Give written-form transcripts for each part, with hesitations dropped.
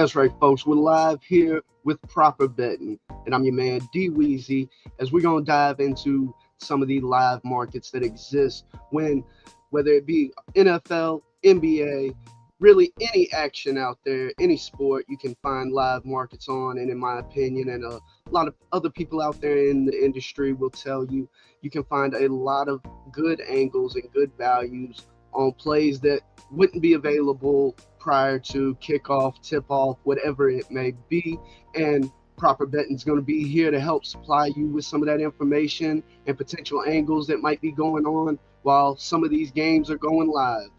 That's right, folks. We're live here with Proper Betting, and I'm your man DWeezy, as we're gonna dive into some of the live markets that exist when, whether it be NFL, NBA, really any action out there, any sport, you can find live markets on. And in my opinion, and a lot of other people out there in the industry will tell you, you can find a lot of good angles and good values on plays that wouldn't be available prior to kickoff, tip off, whatever it may be. And Proper Betting is going to be here to help supply you with some of that information and potential angles that might be going on while some of these games are going live.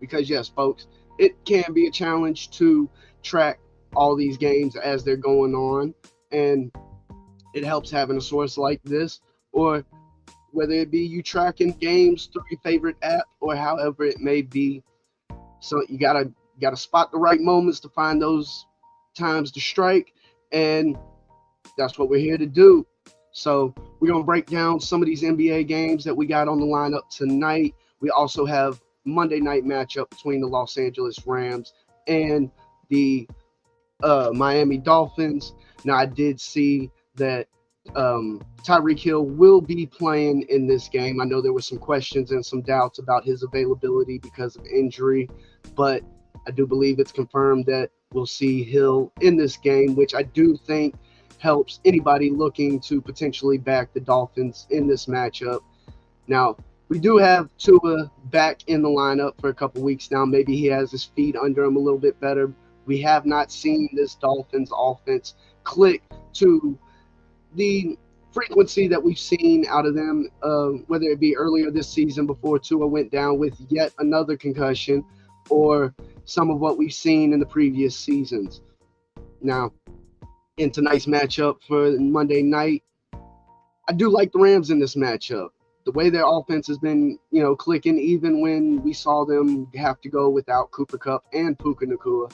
Because, yes, folks, it can be a challenge to track all these games as they're going on. And it helps having a source like this, or whether it be you tracking games through your favorite app or however it may be. So you gotta spot the right moments to find those times to strike, and that's what we're here to do. So we're gonna break down some of these NBA games that we got on the lineup tonight. We also have Monday night matchup between the Los Angeles Rams and the Miami Dolphins. Now, I did see that Tyreek Hill will be playing in this game. I know there were some questions and some doubts about his availability because of injury, but I do believe it's confirmed that we'll see Hill in this game, which I do think helps anybody looking to potentially back the Dolphins in this matchup. Now, we do have Tua back in the lineup for a couple weeks now. Maybe he has his feet under him a little bit better. We have not seen this Dolphins offense click to the frequency that we've seen out of them, whether it be earlier this season before Tua went down with yet another concussion, or some of what we've seen in the previous seasons. Now, in tonight's matchup for Monday night, I do like the Rams in this matchup. The way their offense has been, clicking, even when we saw them have to go without Cooper Kupp and Puka Nacua.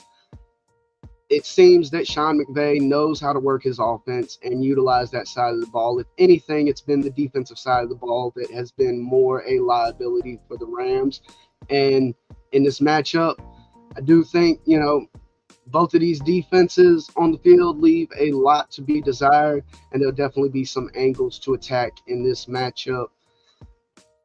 It seems that Sean McVay knows how to work his offense and utilize that side of the ball. If anything, it's been the defensive side of the ball that has been more a liability for the Rams. And in this matchup, I do think, both of these defenses on the field leave a lot to be desired, and there'll definitely be some angles to attack in this matchup.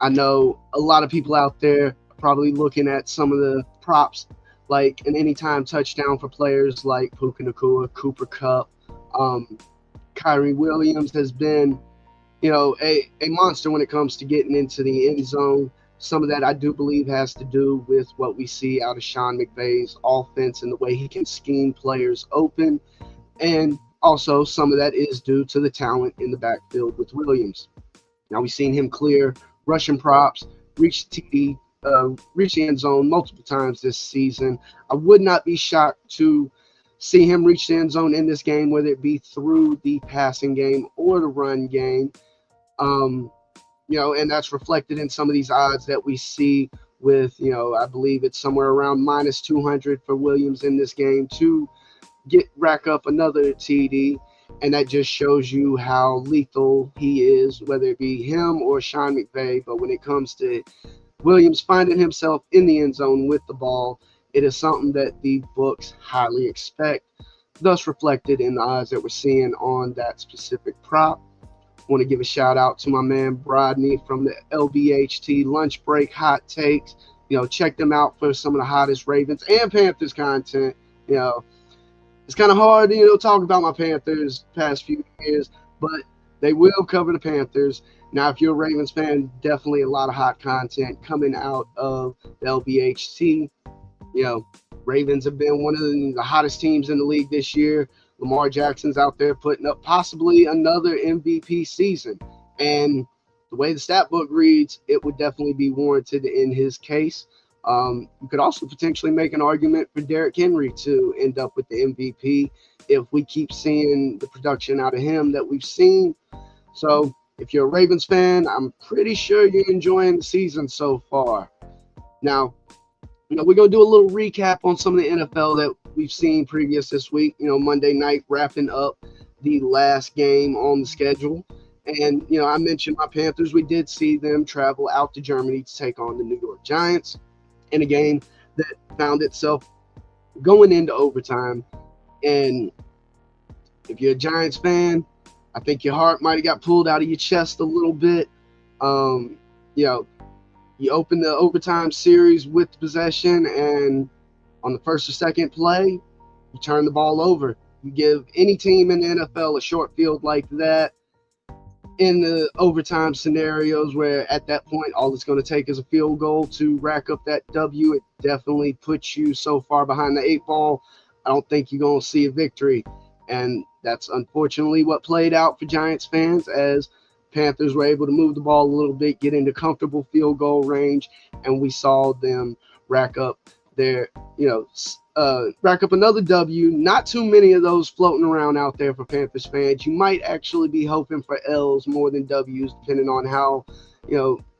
I know a lot of people out there are probably looking at some of the props, like an anytime touchdown for players like Puka Nacua, Cooper Kupp. Kyrie Williams has been, a monster when it comes to getting into the end zone. Some of that I do believe has to do with what we see out of Sean McVay's offense and the way he can scheme players open. And also some of that is due to the talent in the backfield with Williams. Now, we've seen him clear rushing props, reach the end zone multiple times this season. I would not be shocked to see him reach the end zone in this game, whether it be through the passing game or the run game. And that's reflected in some of these odds that we see with, I believe it's somewhere around minus 200 for Williams in this game to rack up another TD. And that just shows you how lethal he is, whether it be him or Sean McVay. But when it comes to Williams finding himself in the end zone with the ball, it is something that the books highly expect, thus reflected in the odds that we're seeing on that specific prop. I want to give a shout out to my man Brodney from the LBHT Lunch Break Hot Takes. Check them out for some of the hottest Ravens and Panthers content. It's kind of hard to talk about my Panthers past few years, but they will cover the Panthers. Now, if you're a Ravens fan, definitely a lot of hot content coming out of the LBHT. Ravens have been one of the hottest teams in the league this year. Lamar Jackson's out there putting up possibly another MVP season. And the way the stat book reads, it would definitely be warranted in his case. You could also potentially make an argument for Derrick Henry to end up with the MVP if we keep seeing the production out of him that we've seen. So if you're a Ravens fan, I'm pretty sure you're enjoying the season so far. Now, we're going to do a little recap on some of the NFL that we've seen previous this week. Monday night wrapping up the last game on the schedule. And, I mentioned my Panthers. We did see them travel out to Germany to take on the New York Giants in a game that found itself going into overtime. And if you're a Giants fan, I think your heart might have got pulled out of your chest a little bit. Um, you know, you open the overtime series with possession, and on the first or second play, you turn the ball over. You give any team in the NFL a short field like that in the overtime scenarios where at that point all it's going to take is a field goal to rack up that W. It definitely puts you so far behind the eight ball. I don't think you're going to see a victory. And that's unfortunately what played out for Giants fans, as Panthers were able to move the ball a little bit, get into comfortable field goal range, and we saw them rack up their, rack up another W. Not too many of those floating around out there for Panthers fans. You might actually be hoping for L's more than W's, depending on how,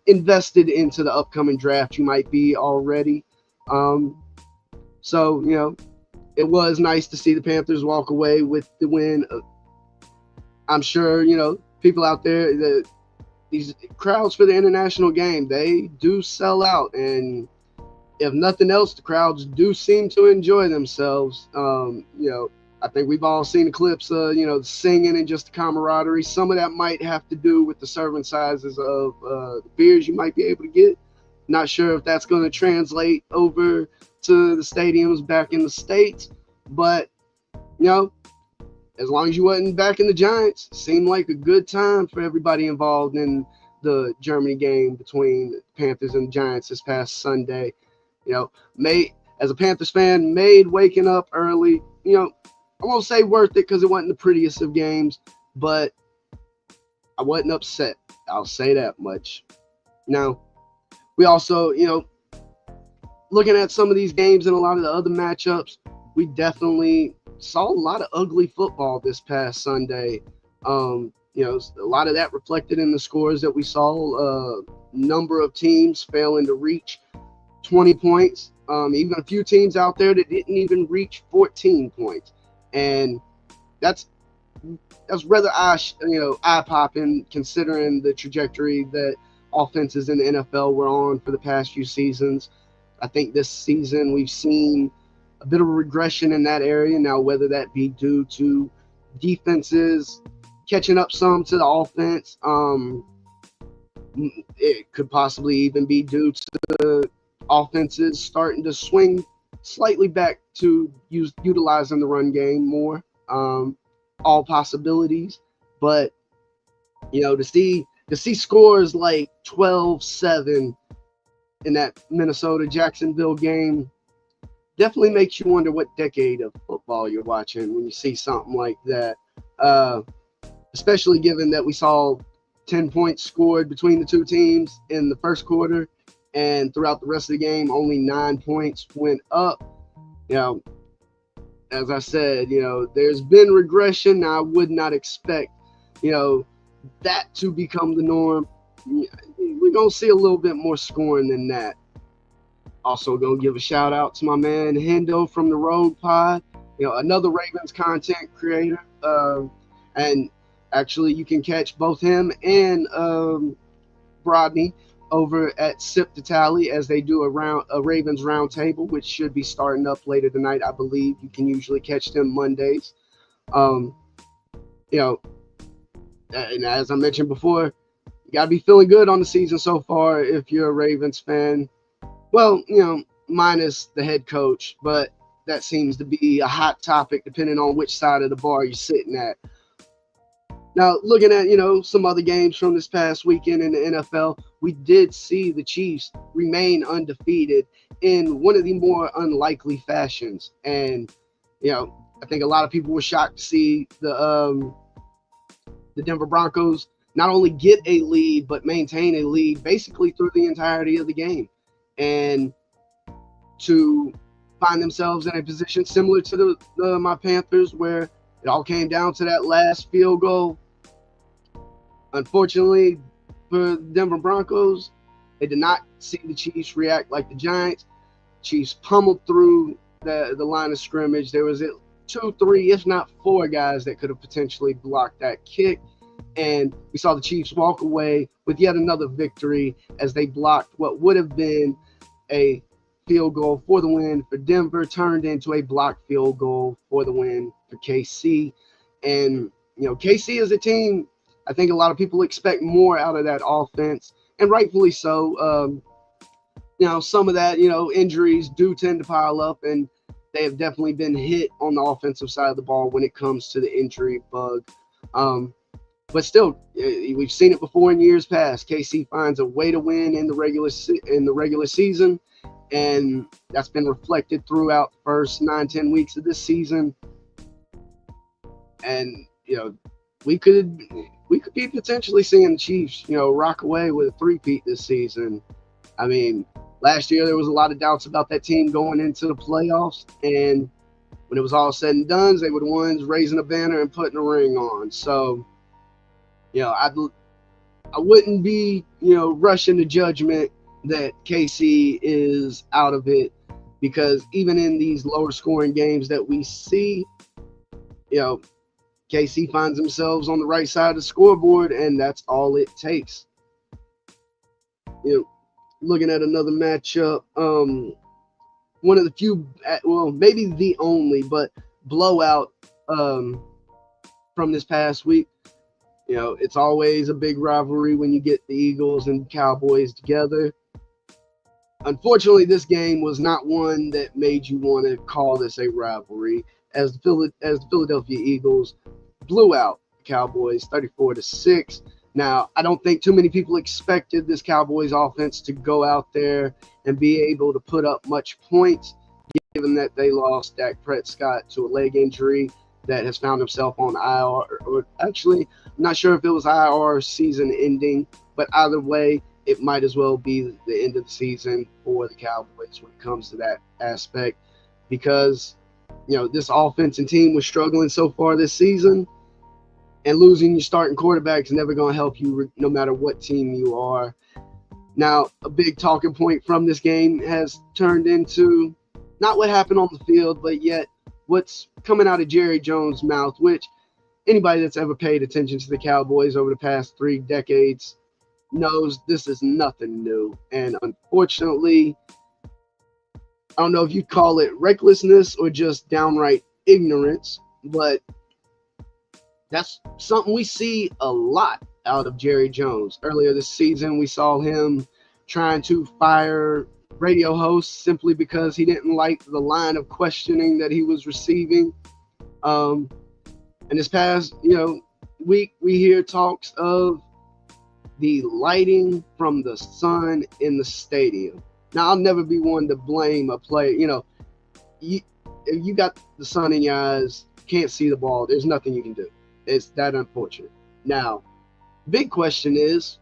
invested into the upcoming draft you might be already. So, it was nice to see the Panthers walk away with the win. I'm sure, people out there, these crowds for the international game, they do sell out. And if nothing else, the crowds do seem to enjoy themselves. I think we've all seen the clips of, the singing and just the camaraderie. Some of that might have to do with the serving sizes of the beers you might be able to get. Not sure if that's going to translate over to the stadiums back in the States. But, as long as you wasn't back in the Giants, it seemed like a good time for everybody involved in the Germany game between the Panthers and the Giants this past Sunday. As a Panthers fan, made waking up early, I won't say worth it because it wasn't the prettiest of games, but I wasn't upset. I'll say that much. Now, we also, looking at some of these games and a lot of the other matchups, we definitely saw a lot of ugly football this past Sunday. A lot of that reflected in the scores that we saw. Number of teams failing to reach 20 points. Even a few teams out there that didn't even reach 14 points. And that's rather eye-popping considering the trajectory that offenses in the NFL were on for the past few seasons. I think this season we've seen a bit of a regression in that area. Now, whether that be due to defenses catching up some to the offense, it could possibly even be due to the offenses starting to swing slightly back to utilizing the run game more. All possibilities, but to see scores like 12-7 in that Minnesota-Jacksonville game definitely makes you wonder what decade of football you're watching when you see something like that, especially given that we saw 10 points scored between the two teams in the first quarter, and throughout the rest of the game, only 9 points went up. As I said, there's been regression. Now, I would not expect, that to become the norm. We're going to see a little bit more scoring than that. Also, going to give a shout out to my man Hendo from the Road Pod, another Ravens content creator. And actually, you can catch both him and Rodney over at Sip to Tally as they do a Ravens roundtable, which should be starting up later tonight, I believe. You can usually catch them Mondays. And as I mentioned before, you got to be feeling good on the season so far if you're a Ravens fan. Well, minus the head coach, but that seems to be a hot topic depending on which side of the bar you're sitting at. Now, looking at, some other games from this past weekend in the NFL, we did see the Chiefs remain undefeated in one of the more unlikely fashions. And, I think a lot of people were shocked to see the Denver Broncos not only get a lead, but maintain a lead basically through the entirety of the game. And to find themselves in a position similar to my Panthers, where it all came down to that last field goal. Unfortunately for the Denver Broncos, they did not see the Chiefs react like the Giants. Chiefs pummeled through the line of scrimmage. There was 2, 3, if not 4 guys that could have potentially blocked that kick. And we saw the Chiefs walk away with yet another victory as they blocked what would have been a field goal for the win for Denver turned into a blocked field goal for the win for KC. And, KC is a team, I think a lot of people expect more out of that offense, and rightfully so. Some of that, injuries do tend to pile up, and they have definitely been hit on the offensive side of the ball when it comes to the injury bug. But still, we've seen it before in years past. KC finds a way to win in the regular season, and that's been reflected throughout the first 9-10 weeks of this season. And we could be potentially seeing the Chiefs, rock away with a three-peat this season. I mean, last year there was a lot of doubts about that team going into the playoffs, and when it was all said and done, they were the ones raising a banner and putting a ring on. So, I wouldn't be, rushing to judgment that KC is out of it, because even in these lower scoring games that we see, KC finds themselves on the right side of the scoreboard, and that's all it takes. Looking at another matchup, one of the few, well, maybe the only, but blowout from this past week. It's always a big rivalry when you get the Eagles and Cowboys together. Unfortunately, this game was not one that made you want to call this a rivalry, as the Philadelphia Eagles blew out the Cowboys 34-6. Now, I don't think too many people expected this Cowboys offense to go out there and be able to put up much points, given that they lost Dak Prescott to a leg injury that has found himself on IR, or actually, I'm not sure if it was IR season ending, but either way, it might as well be the end of the season for the Cowboys when it comes to that aspect, because, this offense and team was struggling so far this season, and losing your starting quarterback is never going to help you no matter what team you are. Now, a big talking point from this game has turned into not what happened on the field, but yet what's coming out of Jerry Jones' mouth, which anybody that's ever paid attention to the Cowboys over the past 3 decades knows this is nothing new. And unfortunately, I don't know if you'd call it recklessness or just downright ignorance, but that's something we see a lot out of Jerry Jones. Earlier this season, we saw him trying to fire radio hosts simply because he didn't like the line of questioning that he was receiving. And this past, week, we hear talks of the lighting from the sun in the stadium. Now, I'll never be one to blame a player. If you got the sun in your eyes, can't see the ball, there's nothing you can do. It's that unfortunate. Now, big question is,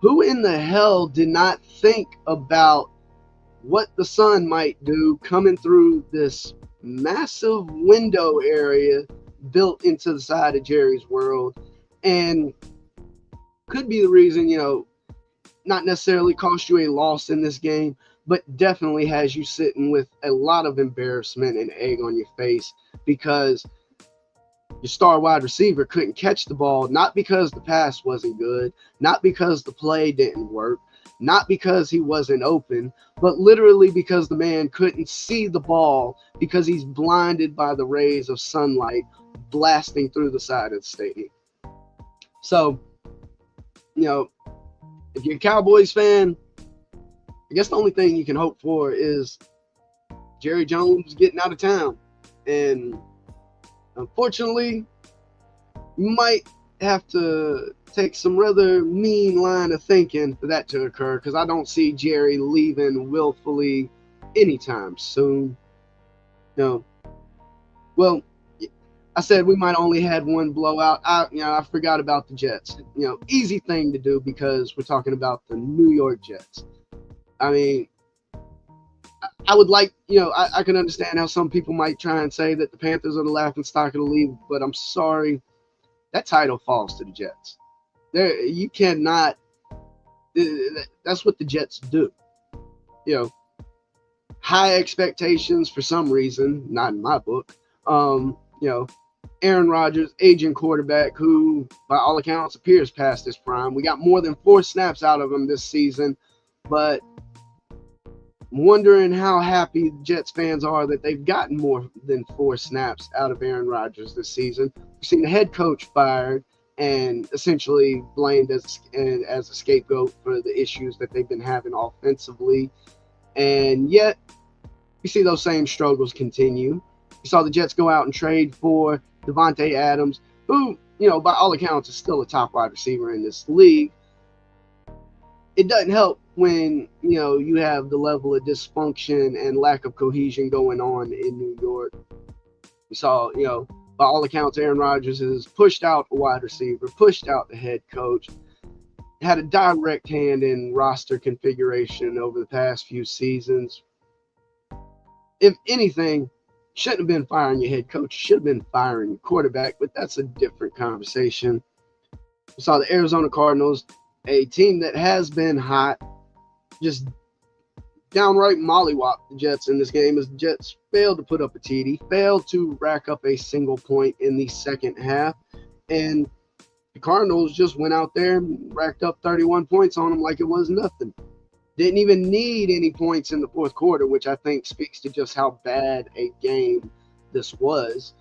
who in the hell did not think about what the sun might do coming through this massive window area built into the side of Jerry's world, and could be the reason, not necessarily cost you a loss in this game, but definitely has you sitting with a lot of embarrassment and egg on your face, because your star wide receiver couldn't catch the ball, not because the pass wasn't good, not because the play didn't work, not because he wasn't open, but literally because the man couldn't see the ball because he's blinded by the rays of sunlight blasting through the side of the stadium. So, if you're a Cowboys fan, I guess the only thing you can hope for is Jerry Jones getting out of town. And unfortunately, you might have to take some rather mean line of thinking for that to occur, because I don't see Jerry leaving willfully anytime soon. Well, I said we might only had one blowout. I forgot about the Jets. Easy thing to do because we're talking about the New York Jets. I mean, I would like, I can understand how some people might try and say that the Panthers are the laughingstock of the league, but I'm sorry, that title falls to the Jets. You cannot. That's what the Jets do. High expectations for some reason, not in my book. Aaron Rodgers, aging quarterback who, by all accounts, appears past his prime. We got more than 4 snaps out of him this season, but wondering how happy Jets fans are that they've gotten more than 4 snaps out of Aaron Rodgers this season. We've seen the head coach fired and essentially blamed as a scapegoat for the issues that they've been having offensively. And yet, we see those same struggles continue. We saw the Jets go out and trade for Devontae Adams, who, by all accounts, is still a top wide receiver in this league. It doesn't help when you have the level of dysfunction and lack of cohesion going on in New York. We saw, by all accounts, Aaron Rodgers has pushed out a wide receiver, pushed out the head coach, had a direct hand in roster configuration over the past few seasons. If anything, shouldn't have been firing your head coach, should have been firing your quarterback, but that's a different conversation. We saw the Arizona Cardinals, a team that has been hot, just downright mollywop the Jets in this game, as the Jets failed to put up a TD, failed to rack up a single point in the second half, and the Cardinals just went out there and racked up 31 points on them like it was nothing. Didn't even need any points in the fourth quarter, which I think speaks to just how bad a game this was.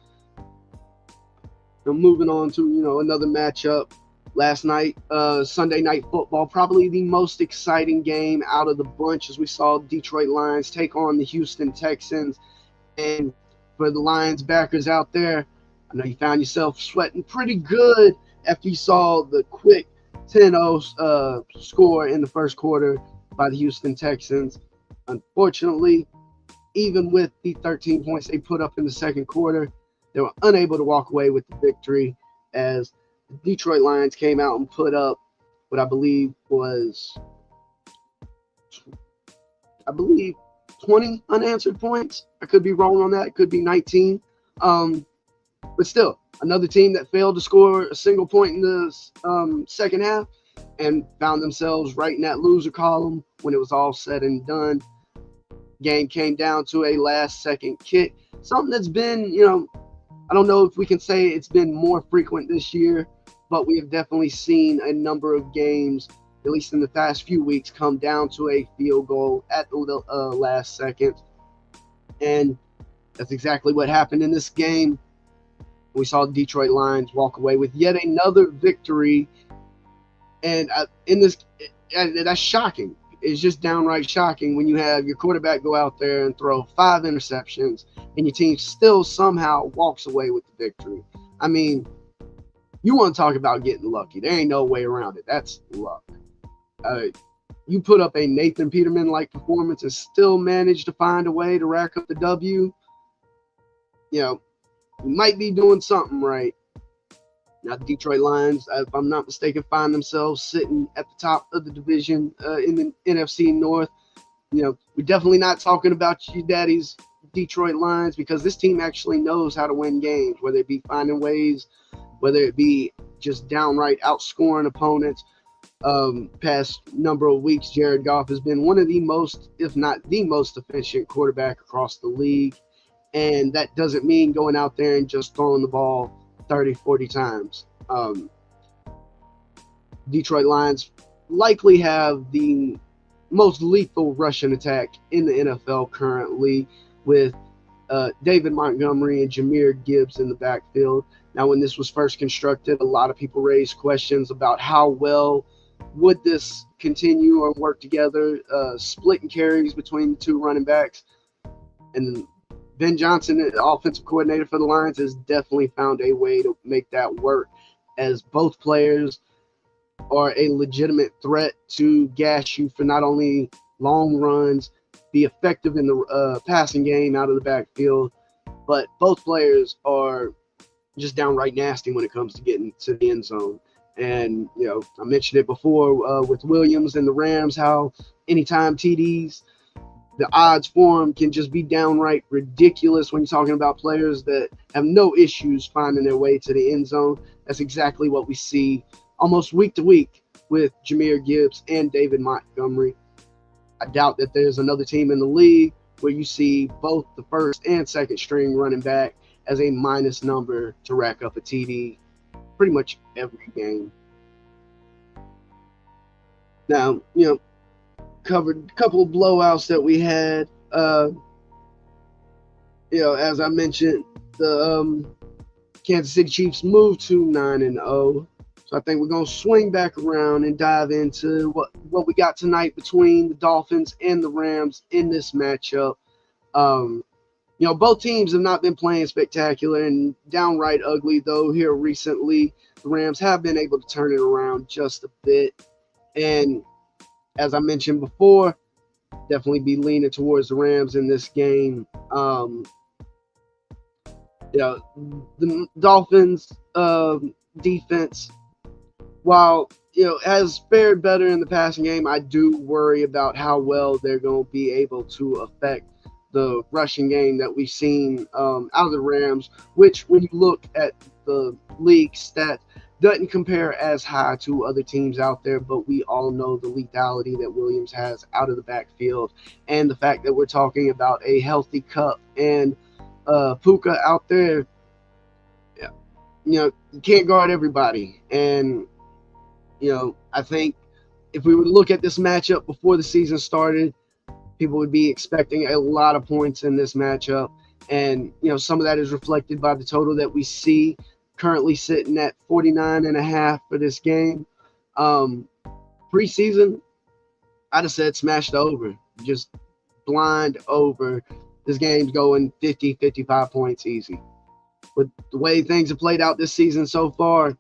Now, moving on to, another matchup last night, Sunday Night Football, probably the most exciting game out of the bunch, as we saw Detroit Lions take on the Houston Texans. And for the Lions backers out there, I know you found yourself sweating pretty good after you saw the quick 10-0 score in the first quarter by the Houston Texans. Unfortunately, even with the 13 points they put up in the second quarter, they were unable to walk away with the victory, as the Detroit Lions came out and put up what I believe was 20 unanswered points. I could be wrong on that. It could be 19. But still, another team that failed to score a single point in the second half and found themselves right in that loser column when it was all said and done. Game came down to a last-second kick. Something that's been, I don't know if we can say it's been more frequent this year, but we have definitely seen a number of games, at least in the past few weeks, come down to a field goal at the last second. And that's exactly what happened in this game. We saw the Detroit Lions walk away with yet another victory. And that's shocking. It's just downright shocking when you have your quarterback go out there and throw 5 interceptions and your team still somehow walks away with the victory. I mean, you want to talk about getting lucky. There ain't no way around it. That's luck. You put up a Nathan Peterman-like performance and still manage to find a way to rack up the W. You might be doing something right. Now, the Detroit Lions, if I'm not mistaken, find themselves sitting at the top of the division in the NFC North. We're definitely not talking about your daddy's Detroit Lions, because this team actually knows how to win games, whether it be finding ways, whether it be just downright outscoring opponents. Past number of weeks, Jared Goff has been one of the most, if not the most efficient quarterback across the league. And that doesn't mean going out there and just throwing the ball 30, 40 times. Detroit Lions likely have the most lethal rushing attack in the NFL currently, with David Montgomery and Jahmyr Gibbs in the backfield. Now, when this was first constructed, a lot of people raised questions about how well would this continue or work together, splitting carries between the two running backs. And Ben Johnson, the offensive coordinator for the Lions, has definitely found a way to make that work, as both players are a legitimate threat to gash you for not only long runs, be effective in the passing game out of the backfield, but both players are just downright nasty when it comes to getting to the end zone. And, I mentioned it before with Williams and the Rams, how anytime TDs, the odds for them can just be downright ridiculous when you're talking about players that have no issues finding their way to the end zone. That's exactly what we see almost week to week with Jahmyr Gibbs and David Montgomery. I doubt that there's another team in the league where you see both the first and second string running back as a minus number to rack up a TD pretty much every game. Now, covered a couple of blowouts that we had. As I mentioned, the Kansas City Chiefs moved to 9-0. So I think we're gonna swing back around and dive into what we got tonight between the Dolphins and the Rams in this matchup. Um, both teams have not been playing spectacular and downright ugly, though here recently the Rams have been able to turn it around just a bit. And as I mentioned before, definitely be leaning towards the Rams in this game. The Dolphins defense, while has fared better in the passing game, I do worry about how well they're going to be able to affect the rushing game that we've seen out of the Rams, which when you look at the league stats, doesn't compare as high to other teams out there, but we all know the lethality that Williams has out of the backfield, and the fact that we're talking about a healthy Kupp and Puka out there. You can't guard everybody, and I think if we would look at this matchup before the season started, people would be expecting a lot of points in this matchup. And, some of that is reflected by the total that we see currently sitting at 49.5 for this game. Preseason, I'd have said smashed over, just blind over. This game's going 50, 55 points easy. But the way things have played out this season so far,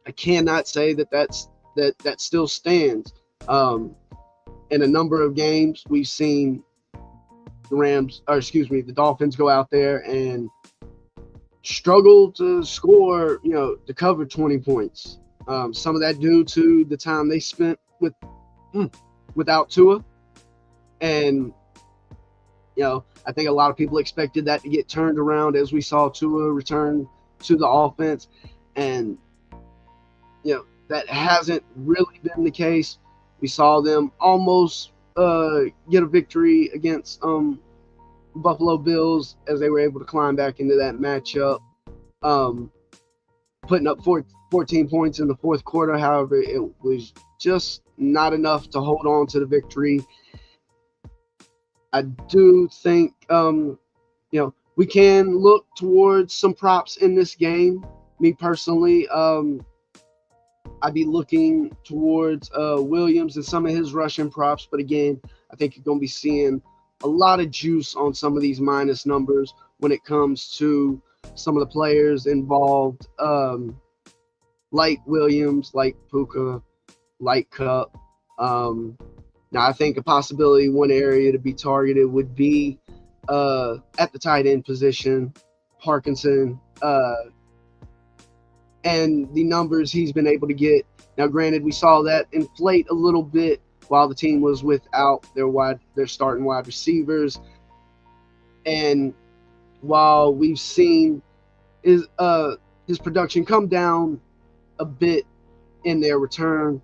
I cannot say that still stands. In a number of games, we've seen the Dolphins go out there and struggle to score, to cover 20 points. Some of that due to the time they spent without Tua. And, I think a lot of people expected that to get turned around as we saw Tua return to the offense. And, that hasn't really been the case. We saw them almost get a victory against Buffalo Bills as they were able to climb back into that matchup, putting up 14 points in the fourth quarter. However, it was just not enough to hold on to the victory. I do think, we can look towards some props in this game. Me personally, I'd be looking towards Williams and some of his rushing props. But again, I think you're going to be seeing a lot of juice on some of these minus numbers when it comes to some of the players involved, like Williams, like Puka, like Kupp. Now, I think a possibility, one area to be targeted would be at the tight end position, Parkinson, and the numbers he's been able to get. Now, granted, we saw that inflate a little bit while the team was without their starting wide receivers. And while we've seen his production come down a bit in their return,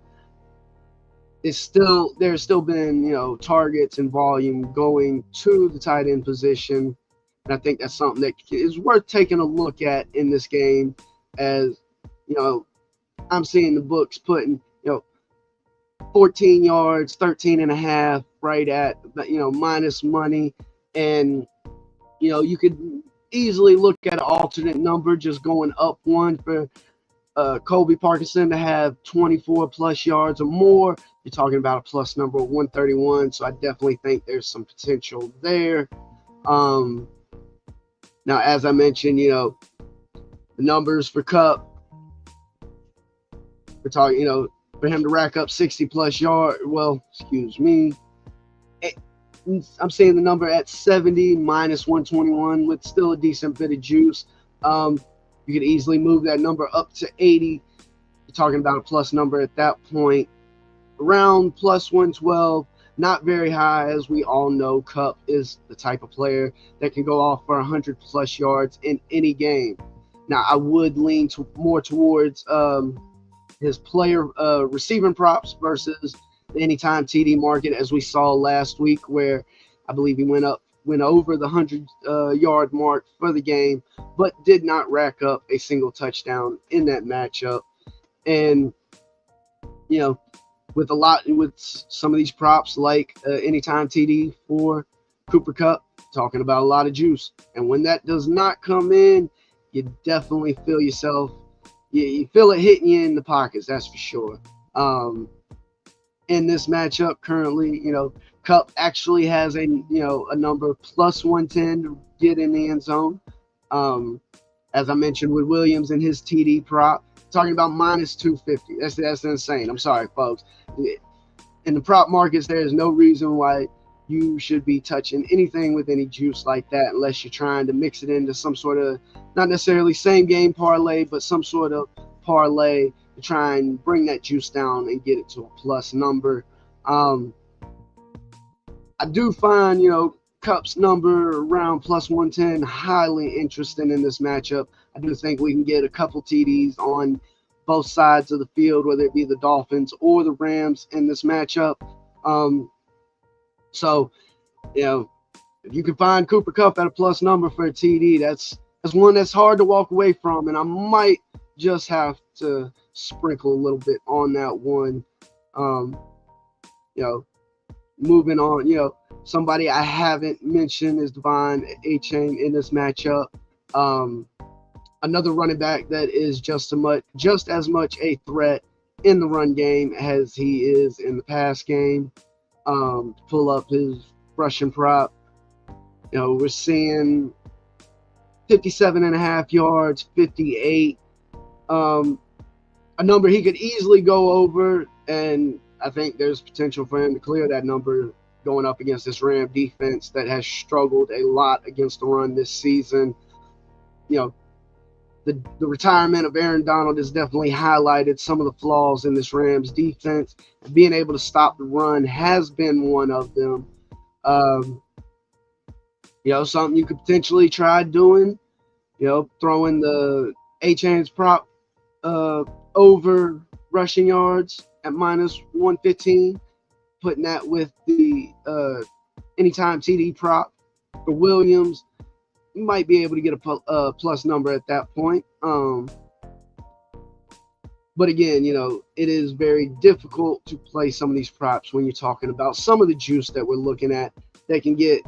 there's still been targets and volume going to the tight end position. And I think that's something that is worth taking a look at in this game, as I'm seeing the books putting 14 yards, 13.5 right at minus money. And you could easily look at an alternate number, just going up one for Colby Parkinson to have 24 plus yards or more. You're talking about a plus number of 131. So I definitely think there's some potential there. Now, as I mentioned, the numbers for Kupp, we're talking, for him to rack up 60 plus yards. Well, excuse me. I'm seeing the number at 70 minus 121 with still a decent bit of juice. You could easily move that number up to 80. You're talking about a plus number at that point. Around plus 112, not very high, as we all know. Kupp is the type of player that can go off for 100 plus yards in any game. Now, I would lean more towards his player receiving props versus the anytime TD market, as we saw last week, where I believe he went over the 100-yard mark for the game, but did not rack up a single touchdown in that matchup. And with some of these props like anytime TD for Cooper Cup, talking about a lot of juice. And when that does not come in, you definitely feel yourself. You feel it hitting you in the pockets. That's for sure. In this matchup currently, Cup actually has a number plus 110 to get in the end zone. As I mentioned with Williams and his TD prop, talking about minus 250. That's insane. I'm sorry, folks. In the prop markets, there is no reason why you should be touching anything with any juice like that unless you're trying to mix it into some sort of, not necessarily same game parlay, but some sort of parlay to try and bring that juice down and get it to a plus number. I do find, Cup's number around plus 110 highly interesting in this matchup. I do think we can get a couple TDs on both sides of the field, whether it be the Dolphins or the Rams in this matchup. So, if you can find Cooper Cup at a plus number for a TD, that's one that's hard to walk away from, and I might just have to sprinkle a little bit on that one. Moving on, somebody I haven't mentioned is Devon Achane in this matchup. Another running back that is just as much a threat in the run game as he is in the pass game. Pull up his rushing prop. We're seeing 57.5 yards, 58. A number he could easily go over, and I think there's potential for him to clear that number going up against this Ram defense that has struggled a lot against the run this season. The retirement of Aaron Donald has definitely highlighted some of the flaws in this Rams defense. Being able to stop the run has been one of them. Something you could potentially try doing, throwing the Achane's prop over rushing yards at minus 115, putting that with the anytime TD prop for Williams. You might be able to get a plus number at that point. But again, it is very difficult to play some of these props when you're talking about some of the juice that we're looking at that can get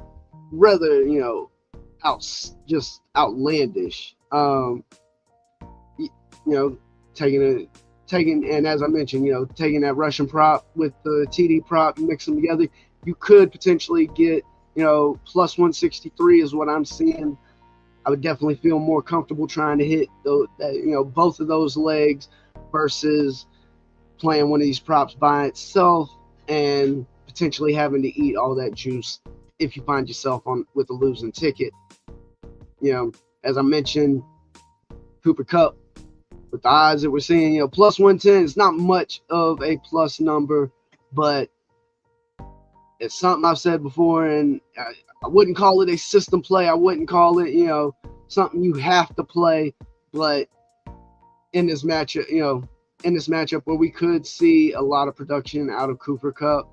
rather, just outlandish. Taking, and as I mentioned, taking that Russian prop with the TD prop, mix them together, you could potentially get, plus 163 is what I'm seeing. I would definitely feel more comfortable trying to hit both of those legs versus playing one of these props by itself and potentially having to eat all that juice if you find yourself with a losing ticket. As I mentioned, Cooper Cup, with the odds that we're seeing, plus 110 is not much of a plus number, but it's something I've said before, and I wouldn't call it a system play. I wouldn't call it, something you have to play. But in this matchup, where we could see a lot of production out of Cooper Cup,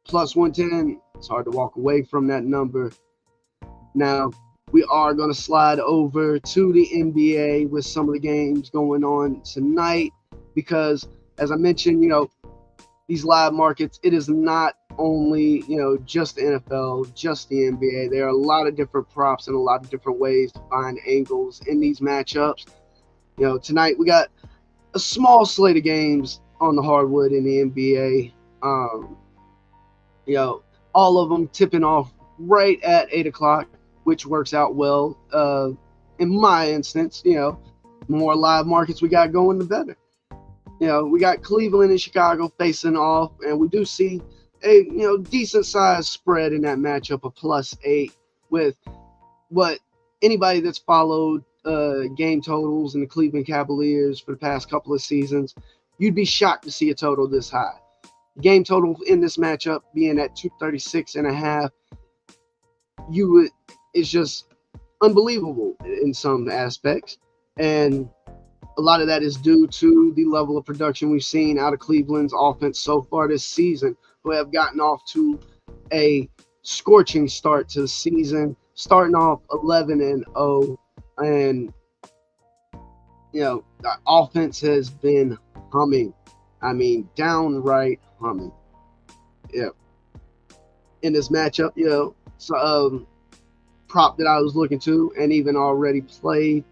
plus 110, it's hard to walk away from that number. Now, we are going to slide over to the NBA with some of the games going on tonight because, as I mentioned, these live markets, it is not only, just the NFL, just the NBA. There are a lot of different props and a lot of different ways to find angles in these matchups. Tonight we got a small slate of games on the hardwood in the NBA. All of them tipping off right at 8 o'clock, which works out well. In my instance, the more live markets we got going, the better. We got Cleveland and Chicago facing off, and we do see a decent sized spread in that matchup of +8 with what anybody that's followed game totals in the Cleveland Cavaliers for the past couple of seasons, you'd be shocked to see a total this high. Game total in this matchup being at 236.5, it's just unbelievable in some aspects, and a lot of that is due to the level of production we've seen out of Cleveland's offense so far this season, who have gotten off to a scorching start to the season, starting off 11-0, and the offense has been humming. I mean, downright humming. Yeah. In this matchup, so prop that I was looking to and even already played.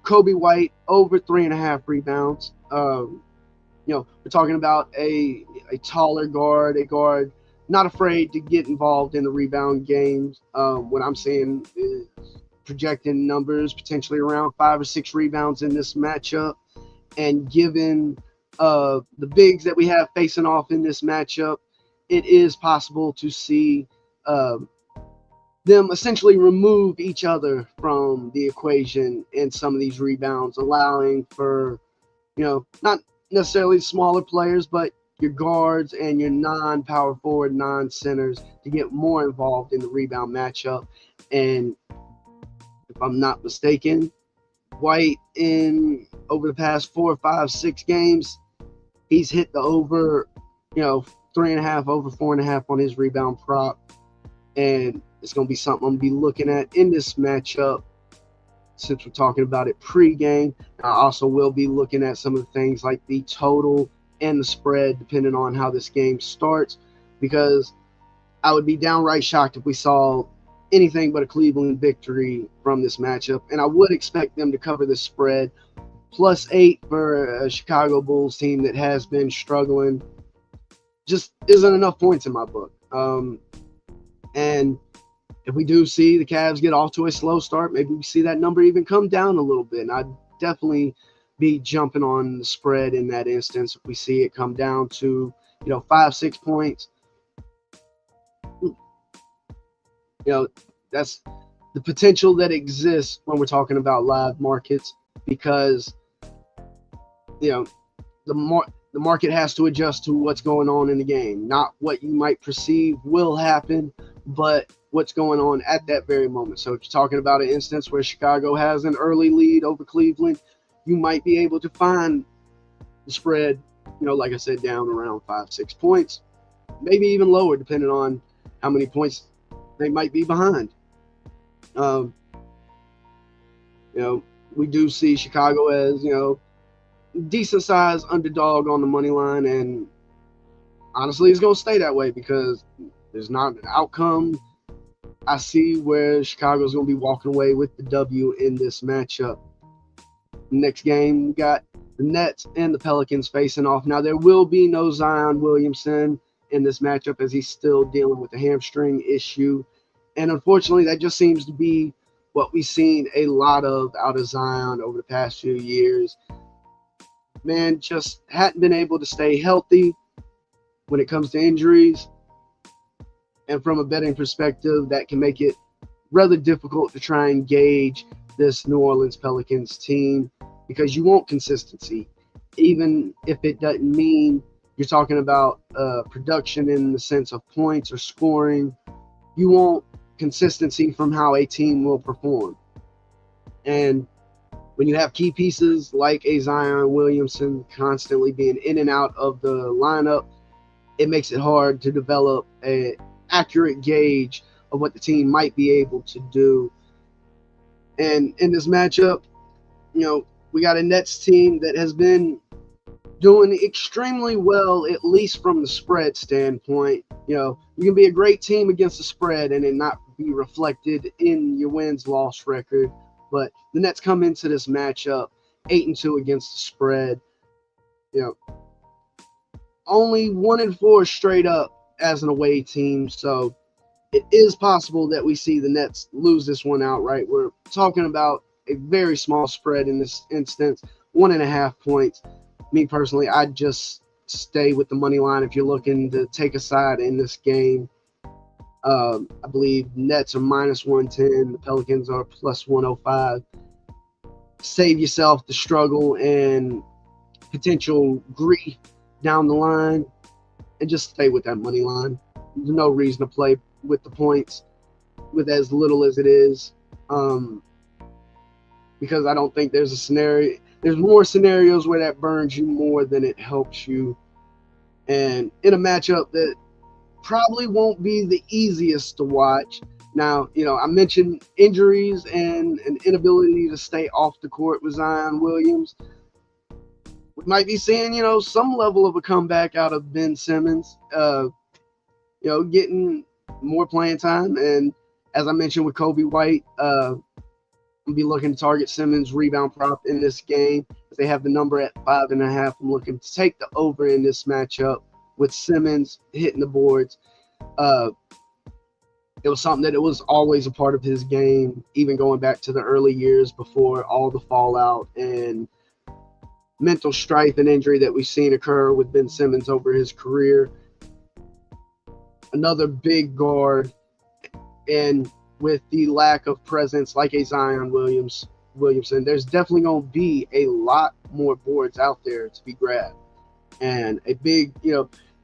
Kobe White over 3.5 rebounds. We're talking about a taller guard, a guard not afraid to get involved in the rebound games. What I'm saying is projecting numbers potentially around 5 or 6 rebounds in this matchup, and given the bigs that we have facing off in this matchup, it is possible to see uh, them essentially remove each other from the equation in some of these rebounds, allowing for, not necessarily smaller players, but your guards and your non-power forward, non-centers to get more involved in the rebound matchup. And if I'm not mistaken, White in over the past 4, 5, 6 games, he's hit the over, 3.5, over 4.5 on his rebound prop. And it's going to be something I'm going to be looking at in this matchup since we're talking about it pre-game. I also will be looking at some of the things like the total and the spread, depending on how this game starts, because I would be downright shocked if we saw anything but a Cleveland victory from this matchup. And I would expect them to cover the spread. +8 for a Chicago Bulls team that has been struggling just isn't enough points in my book. And if we do see the Cavs get off to a slow start, maybe we see that number even come down a little bit. And I'd definitely be jumping on the spread in that instance if we see it come down to, 5, 6 points. That's the potential that exists when we're talking about live markets, because, the market has to adjust to what's going on in the game, not what you might perceive will happen, but what's going on at that very moment. So if you're talking about an instance where Chicago has an early lead over Cleveland, you might be able to find the spread, like I said, down around 5, 6 points, maybe even lower, depending on how many points they might be behind. We do see Chicago as, decent sized underdog on the money line, and honestly it's going to stay that way because there's not an outcome I see where Chicago's going to be walking away with the W in this matchup. Next game, we got the Nets and the Pelicans facing off. Now, there will be no Zion Williamson in this matchup as he's still dealing with a hamstring issue. And unfortunately, that just seems to be what we've seen a lot of out of Zion over the past few years. Man, just hadn't been able to stay healthy when it comes to injuries. And from a betting perspective, that can make it rather difficult to try and gauge this New Orleans Pelicans team, because you want consistency, even if it doesn't mean you're talking about production in the sense of points or scoring. You want consistency from how a team will perform. And when you have key pieces like a Zion Williamson constantly being in and out of the lineup, it makes it hard to develop an accurate gauge of what the team might be able to do. And in this matchup, we got a Nets team that has been doing extremely well, at least from the spread standpoint. You can be a great team against the spread and it not be reflected in your wins-loss record. But the Nets come into this matchup 8-2 against the spread. Only 1-4 straight up as an away team. So it is possible that we see the Nets lose this one outright. We're talking about a very small spread in this instance, 1.5 points. Me personally, I'd just stay with the money line if you're looking to take a side in this game. I believe Nets are -110. The Pelicans are +105. Save yourself the struggle and potential grief down the line and just stay with that money line. There's no reason to play with the points with as little as it is, because I don't think there's a scenario. There's more scenarios where that burns you more than it helps you. And in a matchup that probably won't be the easiest to watch. Now, I mentioned injuries and an inability to stay off the court with Zion Williams. we might be seeing, some level of a comeback out of Ben Simmons, getting more playing time. And as I mentioned with Kobe White, I'll be looking to target Simmons' rebound prop in this game. They have the number at 5.5. I'm looking to take the over in this matchup with Simmons hitting the boards. It was something that it was always a part of his game, even going back to the early years before all the fallout and mental strife and injury that we've seen occur with Ben Simmons over his career. Another big guard, and with the lack of presence like a Zion Williamson, there's definitely going to be a lot more boards out there to be grabbed. And a big,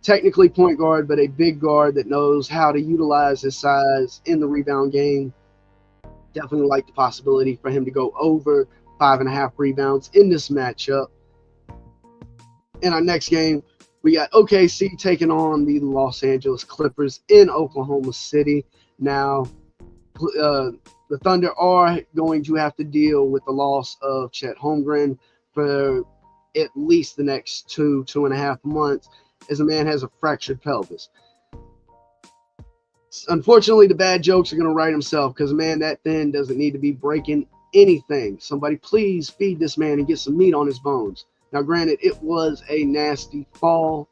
technically point guard, but a big guard that knows how to utilize his size in the rebound game. Definitely like the possibility for him to go over 5.5 rebounds in this matchup. In our next game, we got OKC taking on the Los Angeles Clippers in Oklahoma City. Now, the Thunder are going to have to deal with the loss of Chet Holmgren for at least the next 2.5 months, as the man has a fractured pelvis. Unfortunately, the bad jokes are going to write himself, because, man, that thin doesn't need to be breaking anything. Somebody please feed this man and get some meat on his bones. Now, granted, it was a nasty fall.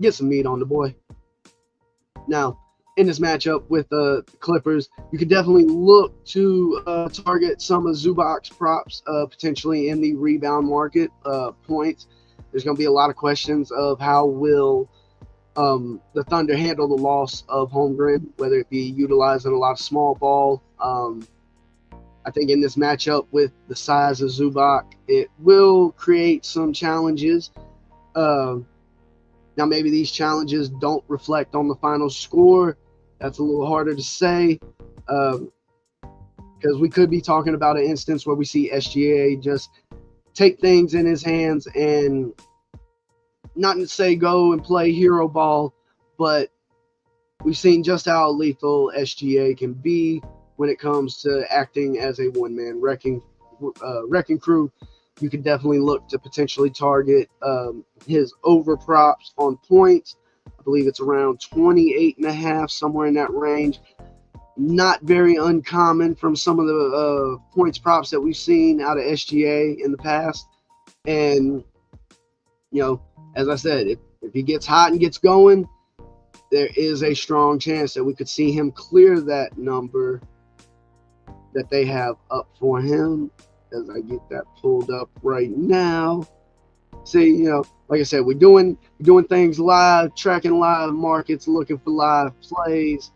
Get some meat on the boy. Now, in this matchup with the Clippers, you could definitely look to target some of Zubac's props, potentially in the rebound market points. There's going to be a lot of questions of how will the Thunder handle the loss of Holmgren, whether it be utilizing a lot of small ball. I think in this matchup with the size of Zubac, it will create some challenges. Now, maybe these challenges don't reflect on the final score. That's a little harder to say, because we could be talking about an instance where we see SGA just take things in his hands and not to say go and play hero ball, but we've seen just how lethal SGA can be when it comes to acting as a one-man wrecking crew. You could definitely look to potentially target his over props on points. I believe it's around 28.5, somewhere in that range. Not very uncommon from some of the points props that we've seen out of SGA in the past. And, as I said, if he gets hot and gets going, there is a strong chance that we could see him clear that number that they have up for him, as I get that pulled up right now. See, like I said, we're doing things live, tracking live markets, looking for live plays.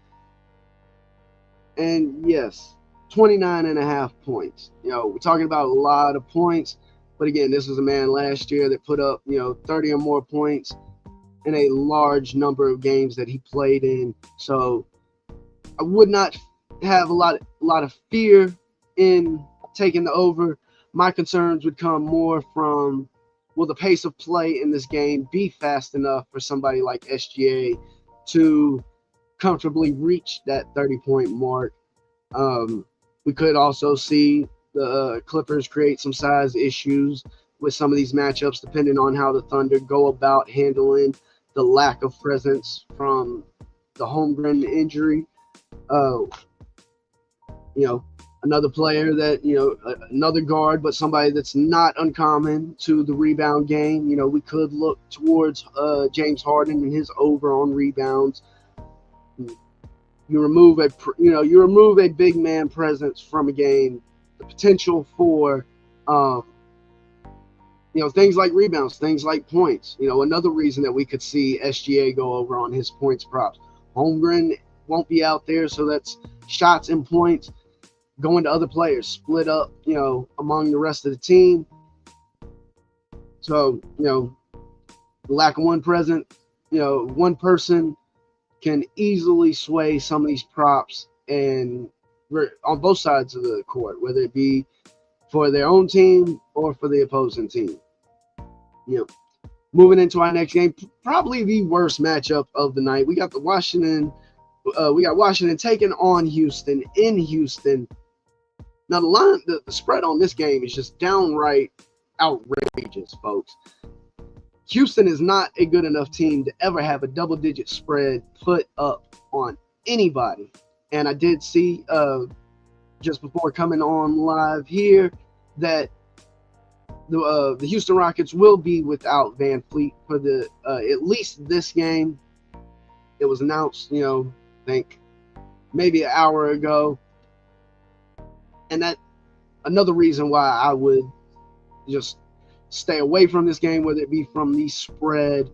And yes, 29.5 points. We're talking about a lot of points. But again, this was a man last year that put up, 30 or more points in a large number of games that he played in. So I would not have a lot of fear in taking the over. My concerns would come more from, will the pace of play in this game be fast enough for somebody like SGA to comfortably reach that 30-point mark? We could also see the Clippers create some size issues with some of these matchups, depending on how the Thunder go about handling the lack of presence from the Holmgren injury. Another player that, another guard, but somebody that's not uncommon to the rebound game. We could look towards James Harden and his over on rebounds. You remove a big man presence from a game, the potential for, things like rebounds, things like points. Another reason that we could see SGA go over on his points props. Holmgren won't be out there, so that's shots and points going to other players, split up, among the rest of the team. So, the lack of one present, one person can easily sway some of these props and on both sides of the court, whether it be for their own team or for the opposing team. Moving into our next game, probably the worst matchup of the night. We got Washington taking on Houston in Houston. Now the spread on this game is just downright outrageous, folks. Houston is not a good enough team to ever have a double-digit spread put up on anybody. And I did see just before coming on live here that the Houston Rockets will be without Van Fleet for the at least this game. It was announced, I think maybe an hour ago, and that another reason why I would just stay away from this game, whether it be from the spread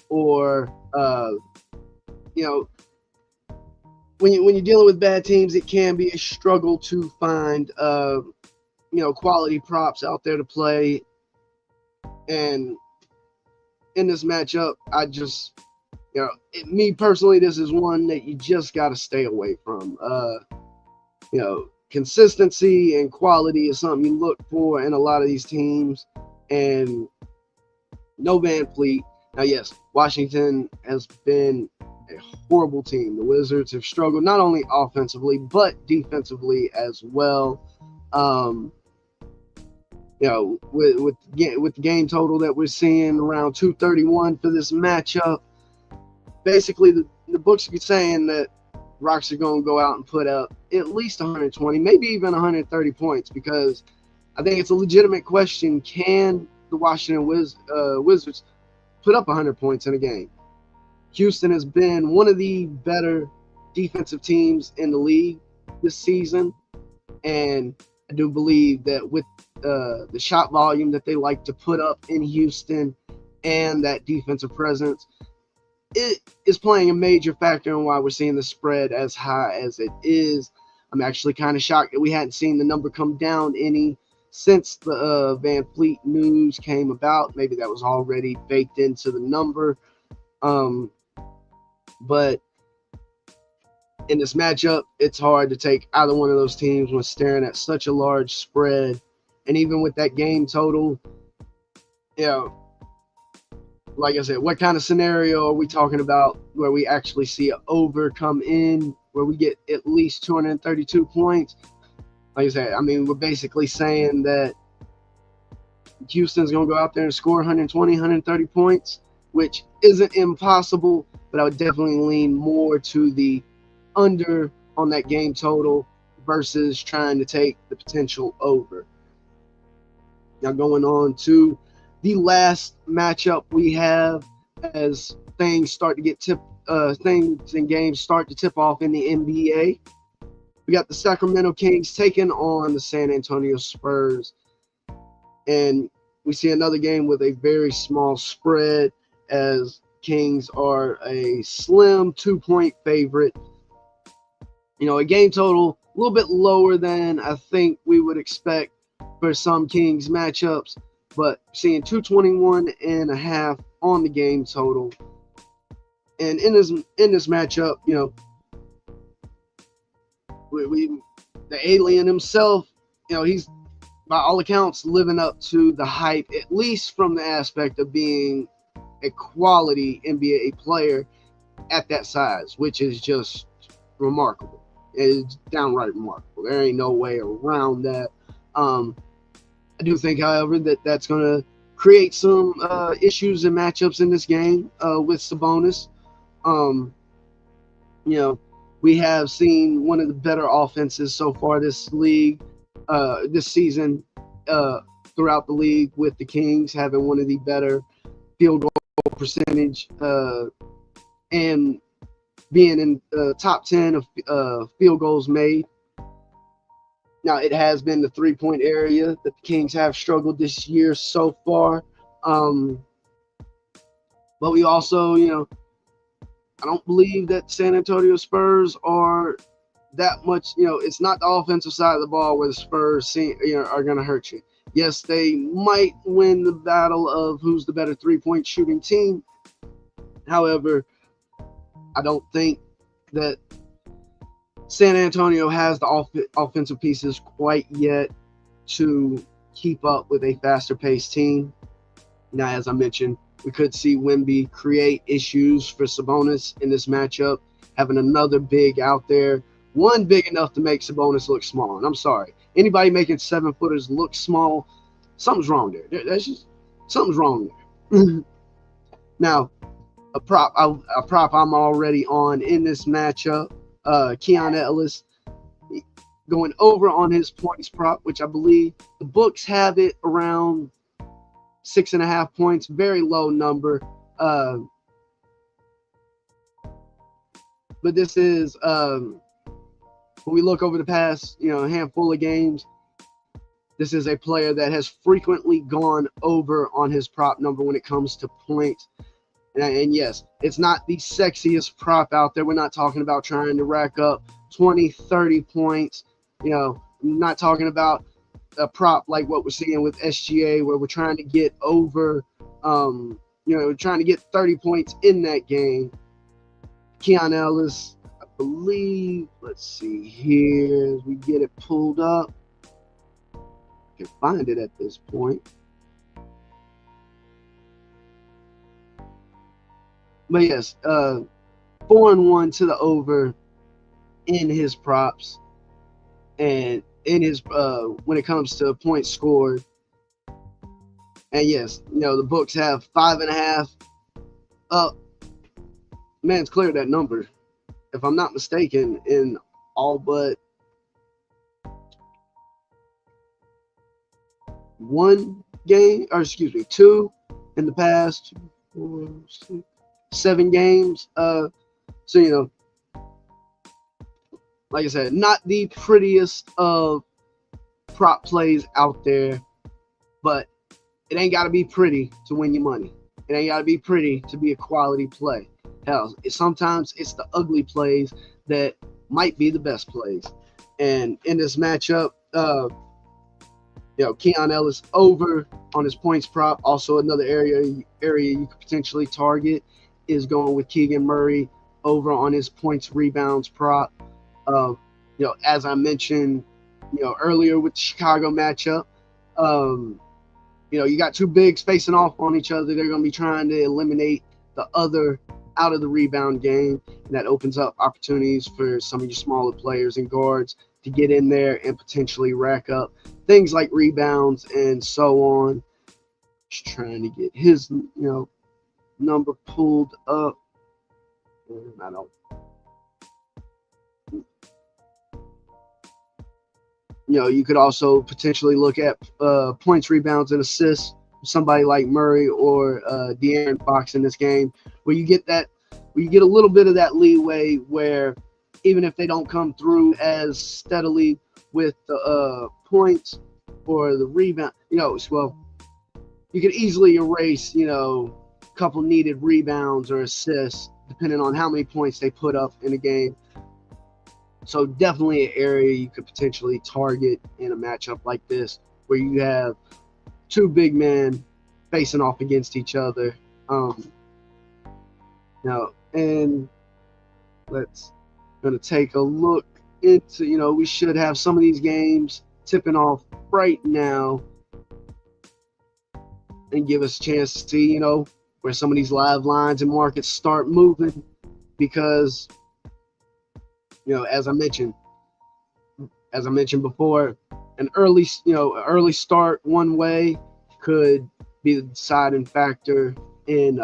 or when you're dealing with bad teams, it can be a struggle to find quality props out there to play. And in this matchup, I just me personally, this is one that you just got to stay away from. Consistency and quality is something you look for in a lot of these teams, and no Van Fleet. Now, yes, Washington has been a horrible team. The Wizards have struggled not only offensively but defensively as well. With the game total that we're seeing around 231 for this matchup, basically the books are saying that Rocks are going to go out and put up at least 120, maybe even 130 points, because I think it's a legitimate question. Can the Washington Wizards put up 100 points in a game? Houston has been one of the better defensive teams in the league this season, and I do believe that with the shot volume that they like to put up in Houston and that defensive presence, it is playing a major factor in why we're seeing the spread as high as it is. I'm actually kind of shocked that we hadn't seen the number come down any since the Van Fleet news came about. Maybe that was already baked into the number. But in this matchup, it's hard to take either one of those teams when staring at such a large spread. And even with that game total, like I said, what kind of scenario are we talking about where we actually see an over come in, where we get at least 232 points? Like I said, we're basically saying that Houston's going to go out there and score 120, 130 points, which isn't impossible, but I would definitely lean more to the under on that game total versus trying to take the potential over. Now, going on to the last matchup we have, as things start to get things and games start to tip off in the NBA. We got the Sacramento Kings taking on the San Antonio Spurs, and we see another game with a very small spread, as Kings are a slim 2-point favorite. A game total a little bit lower than I think we would expect for some Kings matchups, but seeing 221.5 on the game total. And in this matchup, the alien himself, he's by all accounts living up to the hype, at least from the aspect of being a quality NBA player at that size, which is just remarkable. It's downright remarkable. There ain't no way around that. I do think, however, that that's going to create some issues and matchups in this game with Sabonis. We have seen one of the better offenses so far this season throughout the league, with the Kings having one of the better field goal percentage and being in the top 10 of field goals made. Now, it has been the three-point area that the Kings have struggled this year so far. But we also, I don't believe that San Antonio Spurs are that much, it's not the offensive side of the ball where the Spurs are going to hurt you. Yes, they might win the battle of who's the better three-point shooting team. However, I don't think that San Antonio has the offensive pieces quite yet to keep up with a faster-paced team. Now, as I mentioned, we could see Wemby create issues for Sabonis in this matchup, having another big out there, one big enough to make Sabonis look small. And I'm sorry, anybody making 7-footers look small, something's wrong there. That's just something's wrong there. Now, a prop I'm already on in this matchup. Keon Ellis going over on his points prop, which I believe the books have it around 6.5 points, very low number. But this is when we look over the past, handful of games, this is a player that has frequently gone over on his prop number when it comes to points. And yes, it's not the sexiest prop out there. We're not talking about trying to rack up 20, 30 points. Not talking about a prop like what we're seeing with SGA, where we're trying to get over, trying to get 30 points in that game. Keon Ellis, I believe, let's see here, as we get it pulled up. I can find it at this point. But yes, 4-1 to the over in his props, and in his when it comes to points scored. And yes, the books have 5.5 up. Man's cleared that number, if I'm not mistaken, in all but one game, or excuse me, two in the past 4, 6, 7 games. So like I said, not the prettiest of prop plays out there, but it ain't got to be pretty to win your money. It ain't got to be pretty to be a quality play. Hell, sometimes it's the ugly plays that might be the best plays. And in this matchup, Keon Ellis over on his points prop. Also, another area you could potentially target is going with Keegan Murray over on his points rebounds prop. As I mentioned, earlier with the Chicago matchup, you got two bigs facing off on each other. They're going to be trying to eliminate the other out of the rebound game, and that opens up opportunities for some of your smaller players and guards to get in there and potentially rack up things like rebounds and so on. Just trying to get his number pulled up. I don't. You could also potentially look at points, rebounds, and assists. Somebody like Murray or De'Aaron Fox in this game, where you get a little bit of that leeway, where even if they don't come through as steadily with the points or the rebound, well, you could easily erase, a couple needed rebounds or assists depending on how many points they put up in a game. So definitely an area you could potentially target in a matchup like this, where you have two big men facing off against each other. And let's going to take a look into, we should have some of these games tipping off right now and give us a chance to see, where some of these live lines and markets start moving, because as I mentioned before, an early start one way could be the deciding factor in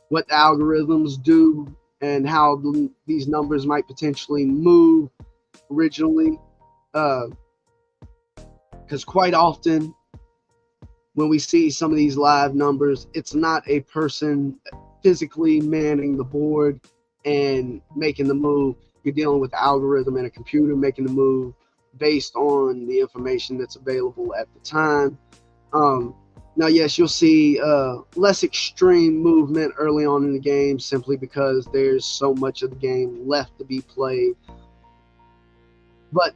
what the algorithms do and how these numbers might potentially move originally. Because quite often when we see some of these live numbers, it's not a person physically manning the board and making the move. You're dealing with the algorithm and a computer making the move based on the information that's available at the time. Now, yes, you'll see less extreme movement early on in the game, simply because there's so much of the game left to be played. But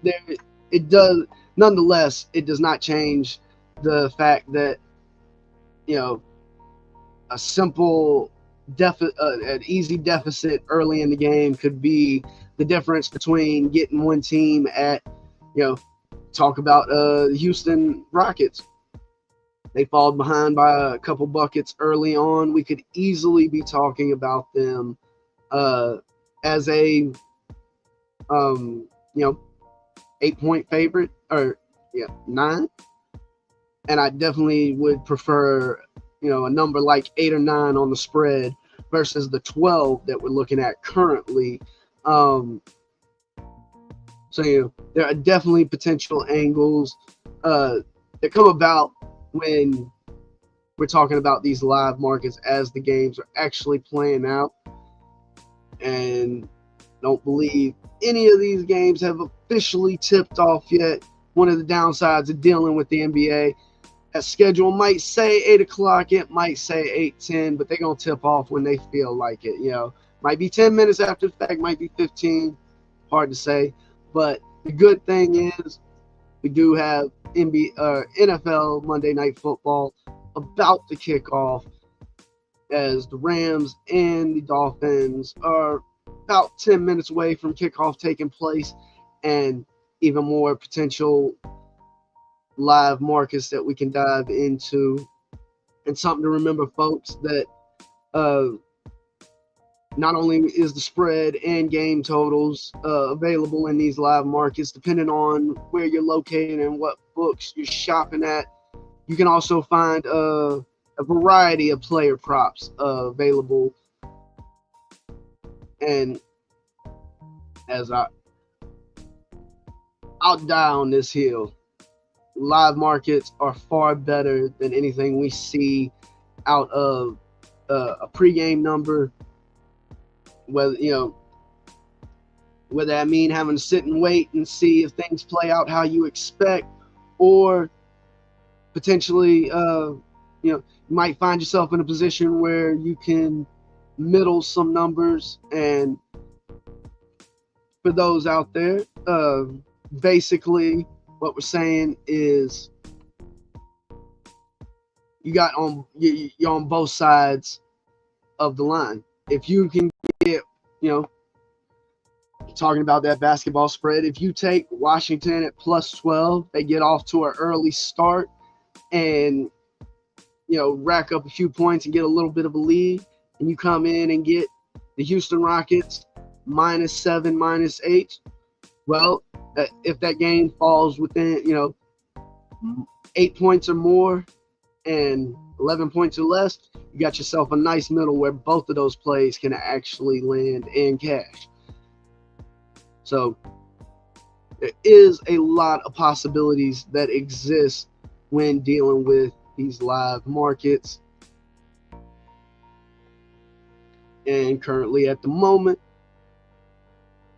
nonetheless, it does not change the fact that, a simple an easy deficit early in the game could be the difference between getting one team at, talk about Houston Rockets. They fall behind by a couple buckets early on. We could easily be talking about them as a 8-point favorite, or 9. and I definitely would prefer, a number like 8 or 9 on the spread versus the 12 that we're looking at currently. So there are definitely potential angles that come about when we're talking about these live markets as the games are actually playing out. And don't believe any of these games have officially tipped off yet. One of the downsides of dealing with the NBA, that schedule might say 8 o'clock, it might say 8:10, but they're going to tip off when they feel like it. Might be 10 minutes after the fact, might be 15. Hard to say. But the good thing is we do have NFL Monday Night Football about to kick off, as the Rams and the Dolphins are about 10 minutes away from kickoff taking place, and even more potential live markets that we can dive into. And something to remember, folks, that not only is the spread and game totals available in these live markets, depending on where you're located and what books you're shopping at, you can also find a variety of player props available. And as I'll die on this hill, live markets are far better than anything we see out of a pregame number. Whether that mean having to sit and wait and see if things play out how you expect, or potentially you might find yourself in a position where you can middle some numbers. And for those out there, basically what we're saying is you're on both sides of the line. If you can get, talking about that basketball spread, if you take Washington at +12, they get off to an early start and rack up a few points and get a little bit of a lead, and you come in and get the Houston Rockets -7, -8. Well, if that game falls within 8 points or more and 11 points or less, you got yourself a nice middle where both of those plays can actually land in cash. So there is a lot of possibilities that exist when dealing with these live markets. And currently at the moment,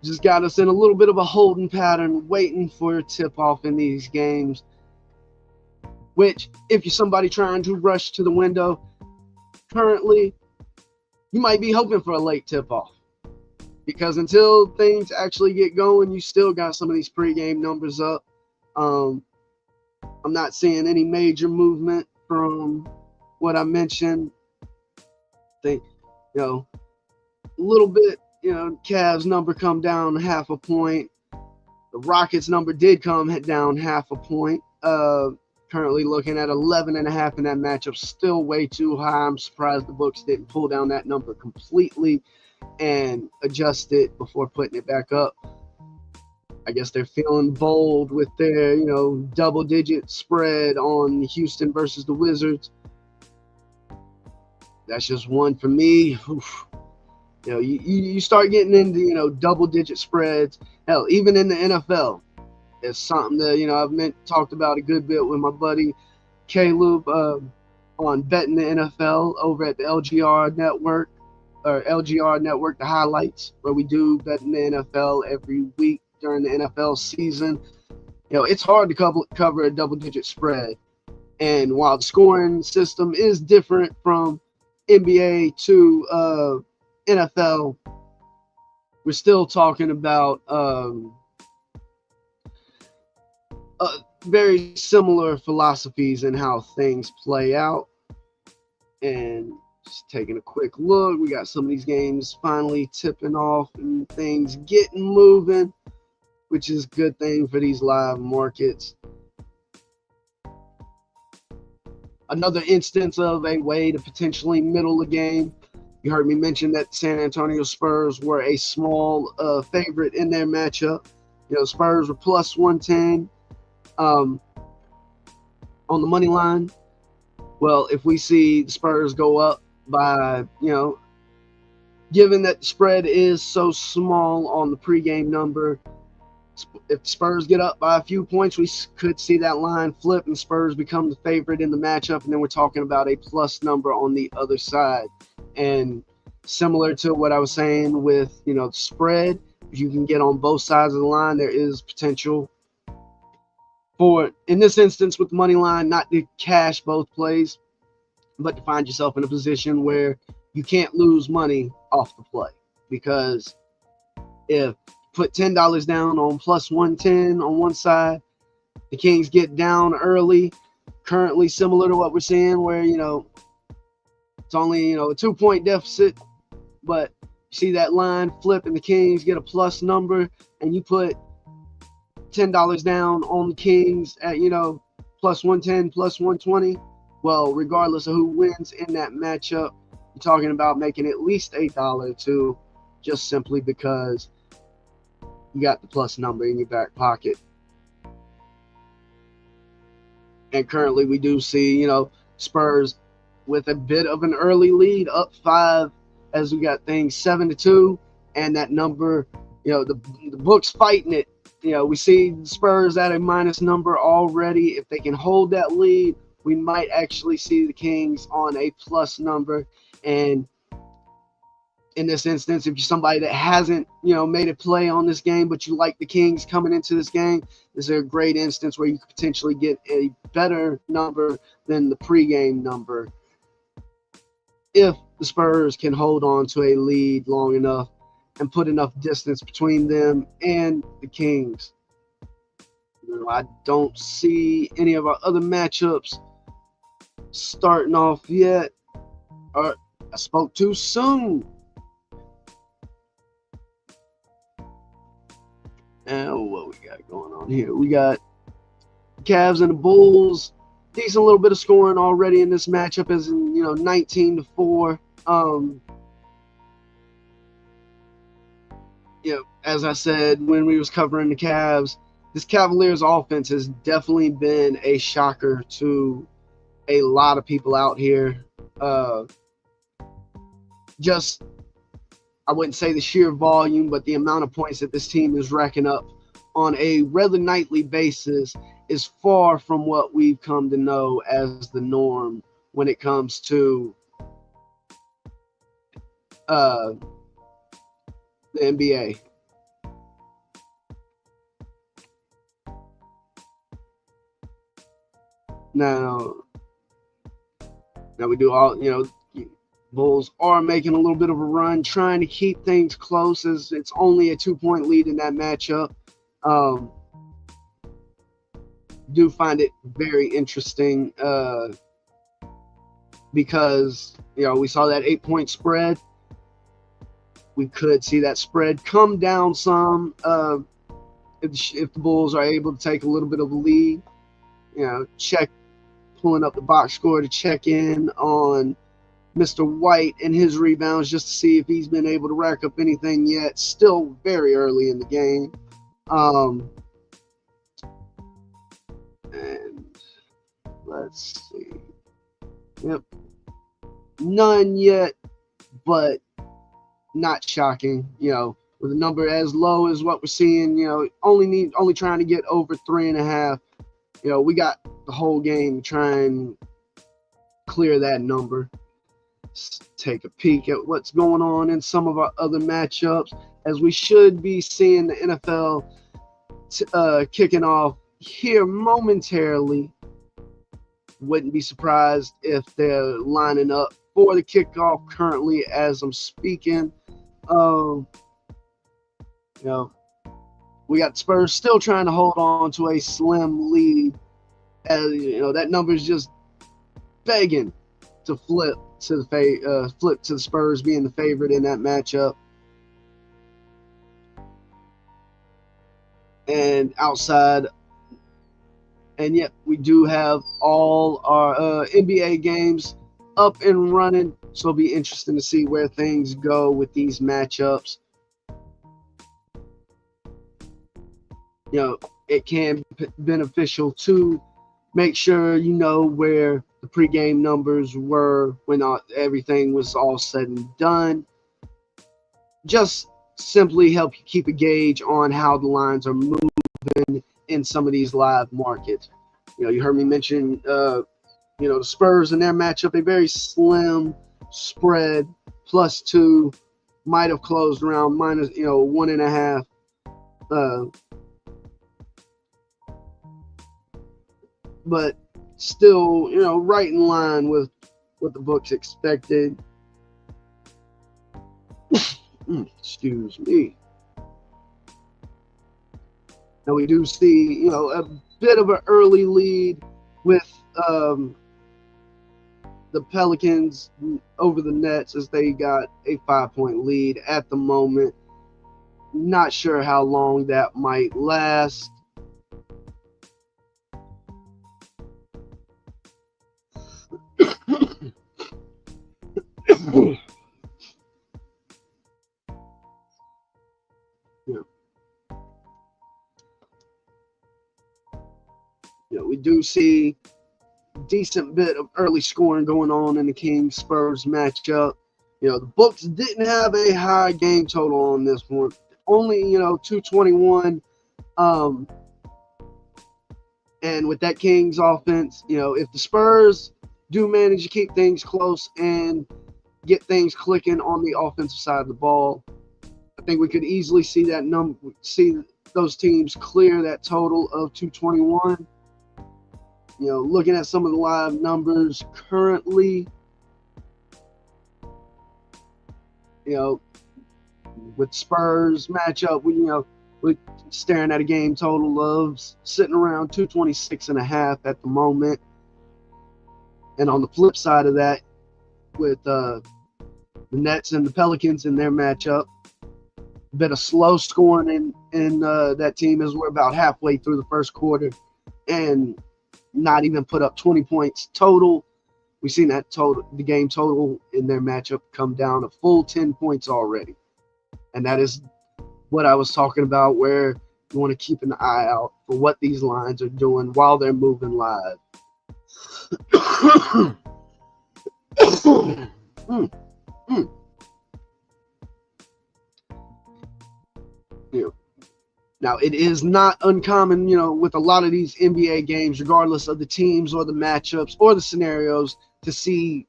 just got us in a little bit of a holding pattern, waiting for a tip-off in these games, which, if you're somebody trying to rush to the window, currently, you might be hoping for a late tip-off. Because until things actually get going, you still got some of these pregame numbers up. I'm not seeing any major movement from what I mentioned. I think, a little bit, Cavs number come down half a point. The Rockets number did come down half a point. Currently looking at 11.5 in that matchup. Still way too high. I'm surprised the books didn't pull down that number completely and adjust it before putting it back up. I guess they're feeling bold with their, double-digit spread on Houston versus the Wizards. That's just one for me. Oof. You start getting into, double-digit spreads. Hell, even in the NFL, it's something that, I've talked about a good bit with my buddy Caleb on Betting the NFL over at the LGR Network, the highlights, where we do Betting the NFL every week during the NFL season. It's hard to cover a double-digit spread. And while the scoring system is different from NBA to NFL, we're still talking about very similar philosophies in how things play out. And just taking a quick look, we got some of these games finally tipping off and things getting moving, which is a good thing for these live markets. Another instance of a way to potentially middle the game. You heard me mention that San Antonio Spurs were a small favorite in their matchup. Spurs were +110. on the money line, well, if we see the Spurs go up by, given that the spread is so small on the pregame number, if Spurs get up by a few points, we could see that line flip and Spurs become the favorite in the matchup. And then we're talking about a plus number on the other side. And similar to what I was saying with, the spread, if you can get on both sides of the line, there is potential for, in this instance with the money line, not to cash both plays, but to find yourself in a position where you can't lose money off the play. Because if put $10 down on plus 110 on one side, the Kings get down early, currently similar to what we're seeing where, it's only, a 2-point deficit, but you see that line flip and the Kings get a plus number, and you put $10 down on the Kings at, plus 110, plus 120. Well, regardless of who wins in that matchup, you're talking about making at least $8 too, just simply because you got the plus number in your back pocket. And currently we do see, Spurs with a bit of an early lead, up 5 as we got things 7-2, and that number, the book's fighting it. We see Spurs at a minus number already. If they can hold that lead, we might actually see the Kings on a plus number. And in this instance, if you're somebody that hasn't, made a play on this game, but you like the Kings coming into this game, this is a great instance where you could potentially get a better number than the pregame number if the Spurs can hold on to a lead long enough and put enough distance between them and the Kings. I don't see any of our other matchups starting off yet. Or I spoke too soon. And what we got going on here? We got Cavs and the Bulls. Decent little bit of scoring already in this matchup, as in 19-4. As I said when we was covering the Cavs, this Cavaliers offense has definitely been a shocker to a lot of people out here. Just, I wouldn't say the sheer volume, but the amount of points that this team is racking up on a rather nightly basis is far from what we've come to know as the norm when it comes to the NBA. Now we do all, Bulls are making a little bit of a run, trying to keep things close, as it's only a 2-point lead in that matchup. Do find it very interesting because, we saw that 8-point spread. We could see that spread come down some if the Bulls are able to take a little bit of a lead. Pulling up the box score to check in on Mr. White and his rebounds just to see if he's been able to rack up anything yet. Still very early in the game. And let's see. Yep. None yet, but not shocking. With a number as low as what we're seeing, only trying to get over 3.5. We got the whole game to try and clear that number. Let's take a peek at what's going on in some of our other matchups, as we should be seeing the NFL kicking off here momentarily. Wouldn't be surprised if they're lining up for the kickoff currently as I'm speaking. We got Spurs still trying to hold on to a slim lead. As that number is just begging to flip to the Spurs being the favorite in that matchup. And outside, and yet we do have all our NBA games up and running, so it'll be interesting to see where things go with these matchups. It can be beneficial to Make sure you know where the pregame numbers were when everything was all said and done. Just simply help you keep a gauge on how the lines are moving in some of these live markets. You heard me mention, the Spurs in their matchup, a very slim spread, +2, might have closed around minus, 1.5. But still, right in line with what the books expected. Excuse me. Now we do see, a bit of an early lead with the Pelicans over the Nets, as they got a 5-point lead at the moment. Not sure how long that might last. We do see decent bit of early scoring going on in the Kings Spurs matchup. The books didn't have a high game total on this one. Only, 221. And with that Kings offense, if the Spurs do manage to keep things close and get things clicking on the offensive side of the ball, I think we could easily see those teams clear that total of 221. Looking at some of the live numbers currently, with Spurs matchup, we're staring at a game total of sitting around 226.5 at the moment. And on the flip side of that, with the Nets and the Pelicans in their matchup, a bit of slow scoring in that team as we're about halfway through the first quarter and not even put up 20 points total. We've seen the game total in their matchup come down a full 10 points already. And that is what I was talking about, where you want to keep an eye out for what these lines are doing while they're moving live. Now, it is not uncommon, with a lot of these NBA games, regardless of the teams or the matchups or the scenarios, to see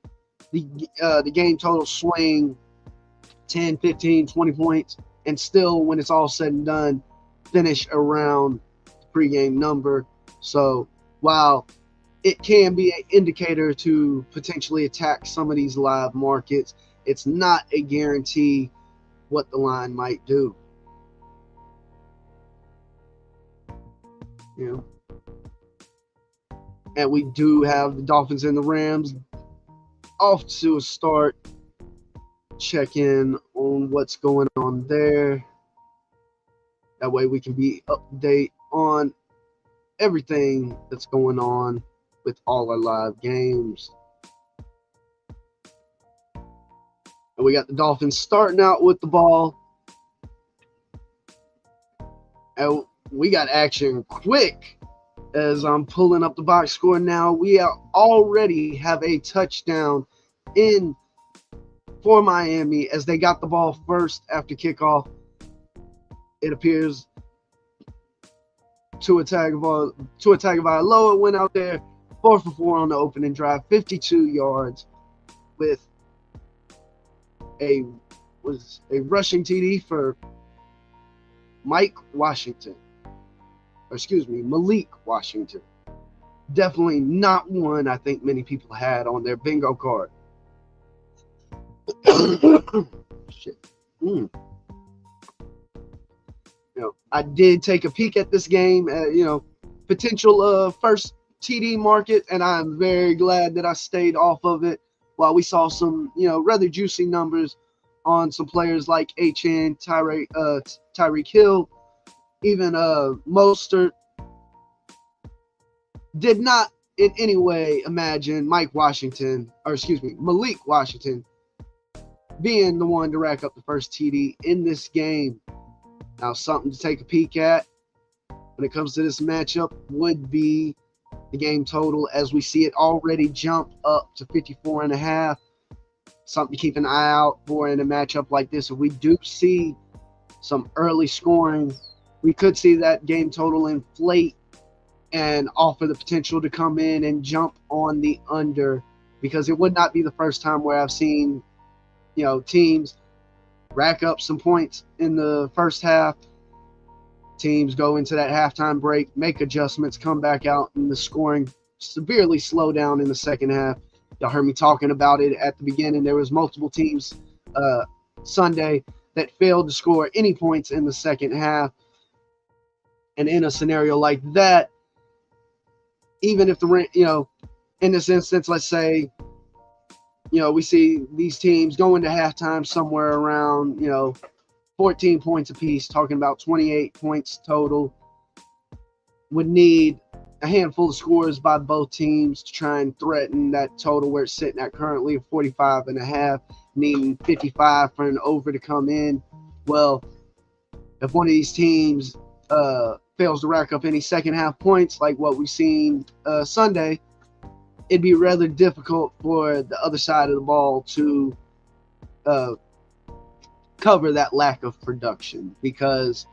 the game total swing 10, 15, 20 points, and still, when it's all said and done, finish around the pregame number. So while it can be an indicator to potentially attack some of these live markets, it's not a guarantee what the line might do. And we do have the Dolphins and the Rams off to a start. Check in on what's going on there. That way we can be update on everything that's going on with all our live games. And we got the Dolphins starting out with the ball. And we got action quick. As I'm pulling up the box score now, we already have a touchdown in for Miami as they got the ball first after kickoff. It appears Tua Tagovailoa went out there 4 for 4 on the opening drive, 52 yards with a rushing TD for Malik Washington. Definitely not one I think many people had on their bingo card. Shit. I did take a peek at this game, potential first TD market, and I'm very glad that I stayed off of it while we saw some, rather juicy numbers on some players like HN, Tyreek Hill, even Mostert. Did not in any way imagine Malik Washington being the one to rack up the first TD in this game. Now, something to take a peek at when it comes to this matchup would be the game total as we see it already jump up to 54.5. Something to keep an eye out for in a matchup like this. If we do see some early scoring, we could see that game total inflate and offer the potential to come in and jump on the under, because it would not be the first time where I've seen, teams rack up some points in the first half. Teams go into that halftime break, make adjustments, come back out, and the scoring severely slow down in the second half. Y'all heard me talking about it at the beginning. There was multiple teams Sunday that failed to score any points in the second half. And in a scenario like that, even if in this instance, let's say, we see these teams go into halftime somewhere around, 14 points apiece, talking about 28 points total. Would need a handful of scores by both teams to try and threaten that total where it's sitting at currently of 45.5, needing 55 for an over to come in. Well, if one of these teams fails to rack up any second half points like what we've seen Sunday, it'd be rather difficult for the other side of the ball to cover that lack of production, because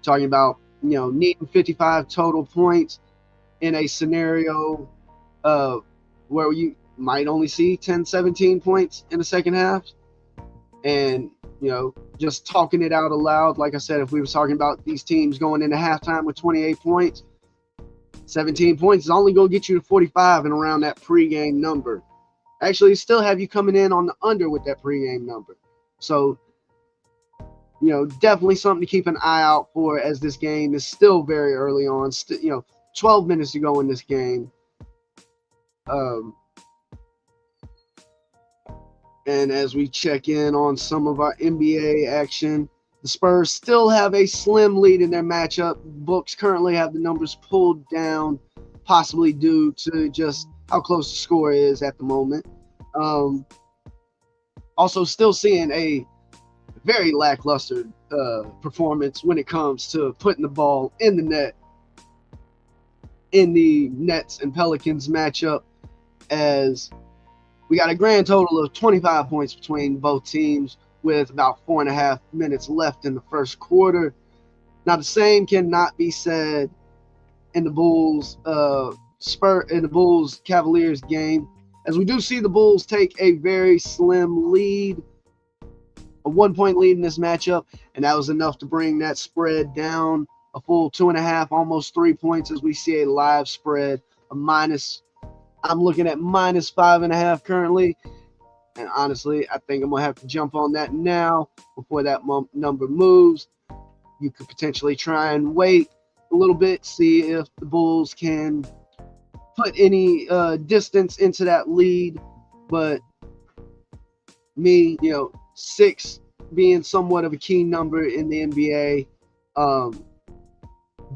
talking about needing 55 total points in a scenario where you might only see 10-17 points in the second half, and just talking it out aloud, like I said, if we were talking about these teams going into halftime with 28 points, 17 points is only going to get you to 45 and around that pregame number. Actually, still have you coming in on the under with that pregame number. So definitely something to keep an eye out for, as this game is still very early on. 12 minutes to go in this game. And as we check in on some of our NBA action, the Spurs still have a slim lead in their matchup. Books currently have the numbers pulled down, possibly due to just how close the score is at the moment. Also, still seeing a very lackluster performance when it comes to putting the ball in the net in the Nets and Pelicans matchup, as we got a grand total of 25 points between both teams with about 4.5 minutes left in the first quarter. Now, the same cannot be said in the Bulls Cavaliers game, as we do see the Bulls take a very slim lead, a 1-point lead in this matchup, and that was enough to bring that spread down a full 2.5, almost 3 points, as we see a live spread of I'm looking at -5.5 currently. And honestly, I think I'm going to have to jump on that now before that number moves. You could potentially try and wait a little bit, see if the Bulls can put any distance into that lead. But me, 6 being somewhat of a key number in the NBA,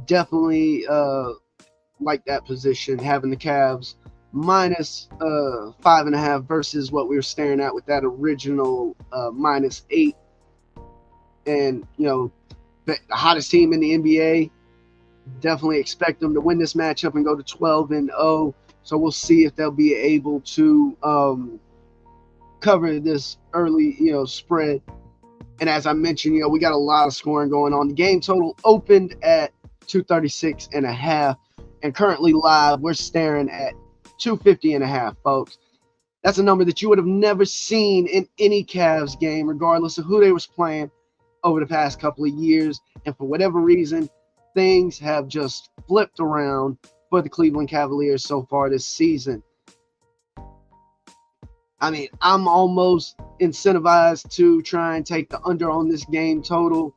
definitely like that position, having the Cavs -5.5 versus what we were staring at with that original -8. And the hottest team in the NBA, definitely expect them to win this matchup and go to 12-0. So we'll see if they'll be able to cover this early spread. And as I mentioned, we got a lot of scoring going on. The game total opened at 236.5, and currently live we're staring at 250.5, folks. That's a number that you would have never seen in any Cavs game, regardless of who they was playing over the past couple of years. And for whatever reason, things have just flipped around for the Cleveland Cavaliers so far this season. I mean, I'm almost incentivized to try and take the under on this game total.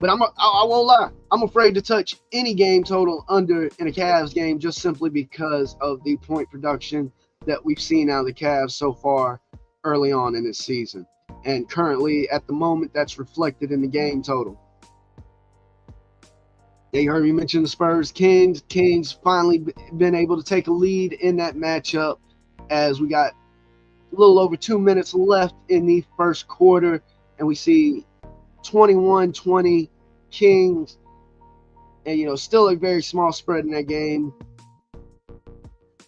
But I won't lie, I'm afraid to touch any game total under in a Cavs game, just simply because of the point production that we've seen out of the Cavs so far early on in this season. And currently, at the moment, that's reflected in the game total. Yeah, you heard me mention the Spurs Kings. Kings finally been able to take a lead in that matchup, as we got a little over 2 minutes left in the first quarter, and we see 21-20 Kings, And, still a very small spread in that game.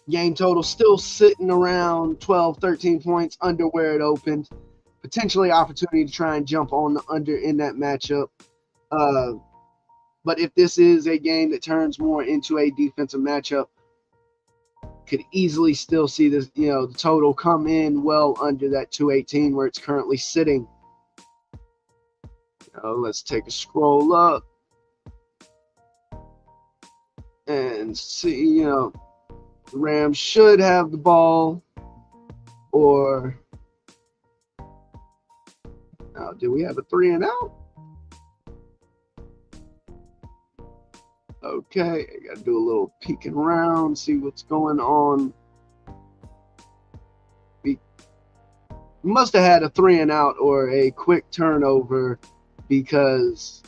Game total still sitting around 12, 13 points under where it opened. Potentially opportunity to try and jump on the under in that matchup. But if this is a game that turns more into a defensive matchup, could easily still see this, the total come in well under that 218 where it's currently sitting. Let's take a scroll up and see, the Rams should have the ball, or do we have a 3 and out? Okay, I got to do a little peeking around, see what's going on. We must have had a 3 and out or a quick turnover, because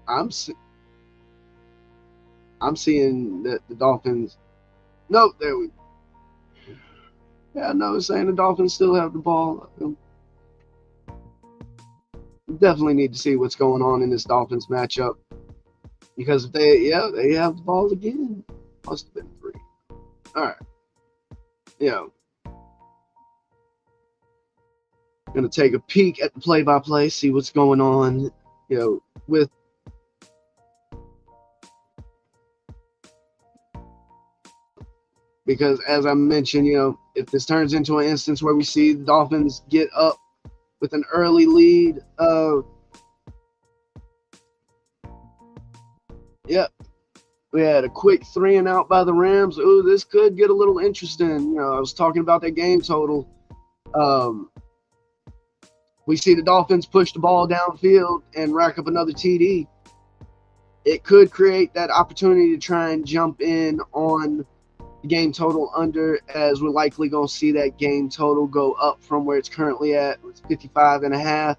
I'm seeing that the Dolphins. Nope, there we. Yeah, no, it's saying the Dolphins still have the ball. Definitely need to see what's going on in this Dolphins matchup, because if they have the ball again. Must have been 3. All right. Gonna take a peek at the play-by-play, see what's going on, with because as I mentioned, if this turns into an instance where we see the Dolphins get up with an early lead, we had a quick 3 and out by the Rams. Ooh, this could get a little interesting. I was talking about that game total. We see the Dolphins push the ball downfield and rack up another TD. It could create that opportunity to try and jump in on the game total under, as we're likely going to see that game total go up from where it's currently at. It's 55.5.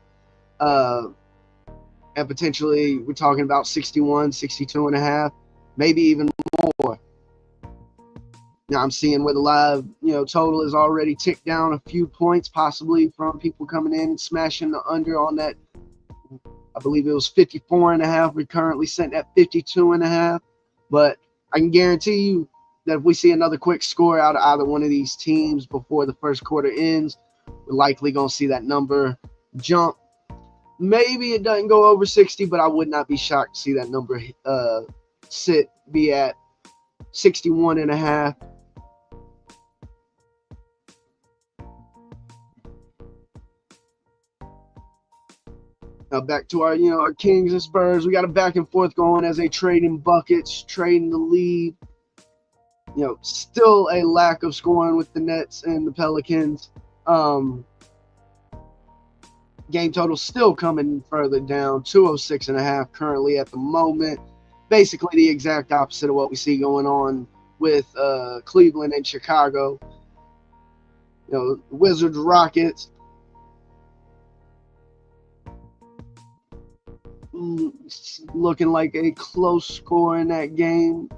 And potentially we're talking about 61, 62.5, maybe even more. Now I'm seeing where the live, total is already ticked down a few points, possibly from people coming in and smashing the under on that. I believe it was 54.5. We're currently sitting at 52.5. But I can guarantee you that if we see another quick score out of either one of these teams before the first quarter ends, we're likely going to see that number jump. Maybe it doesn't go over 60, but I would not be shocked to see that number be at 61.5. Now back to our, our Kings and Spurs. We got a back and forth going as they trading buckets, trading the lead. Still a lack of scoring with the Nets and the Pelicans. Game total still coming further down, 206.5 currently at the moment. Basically the exact opposite of what we see going on with Cleveland and Chicago. Wizards, Rockets. Looking like a close score in that game.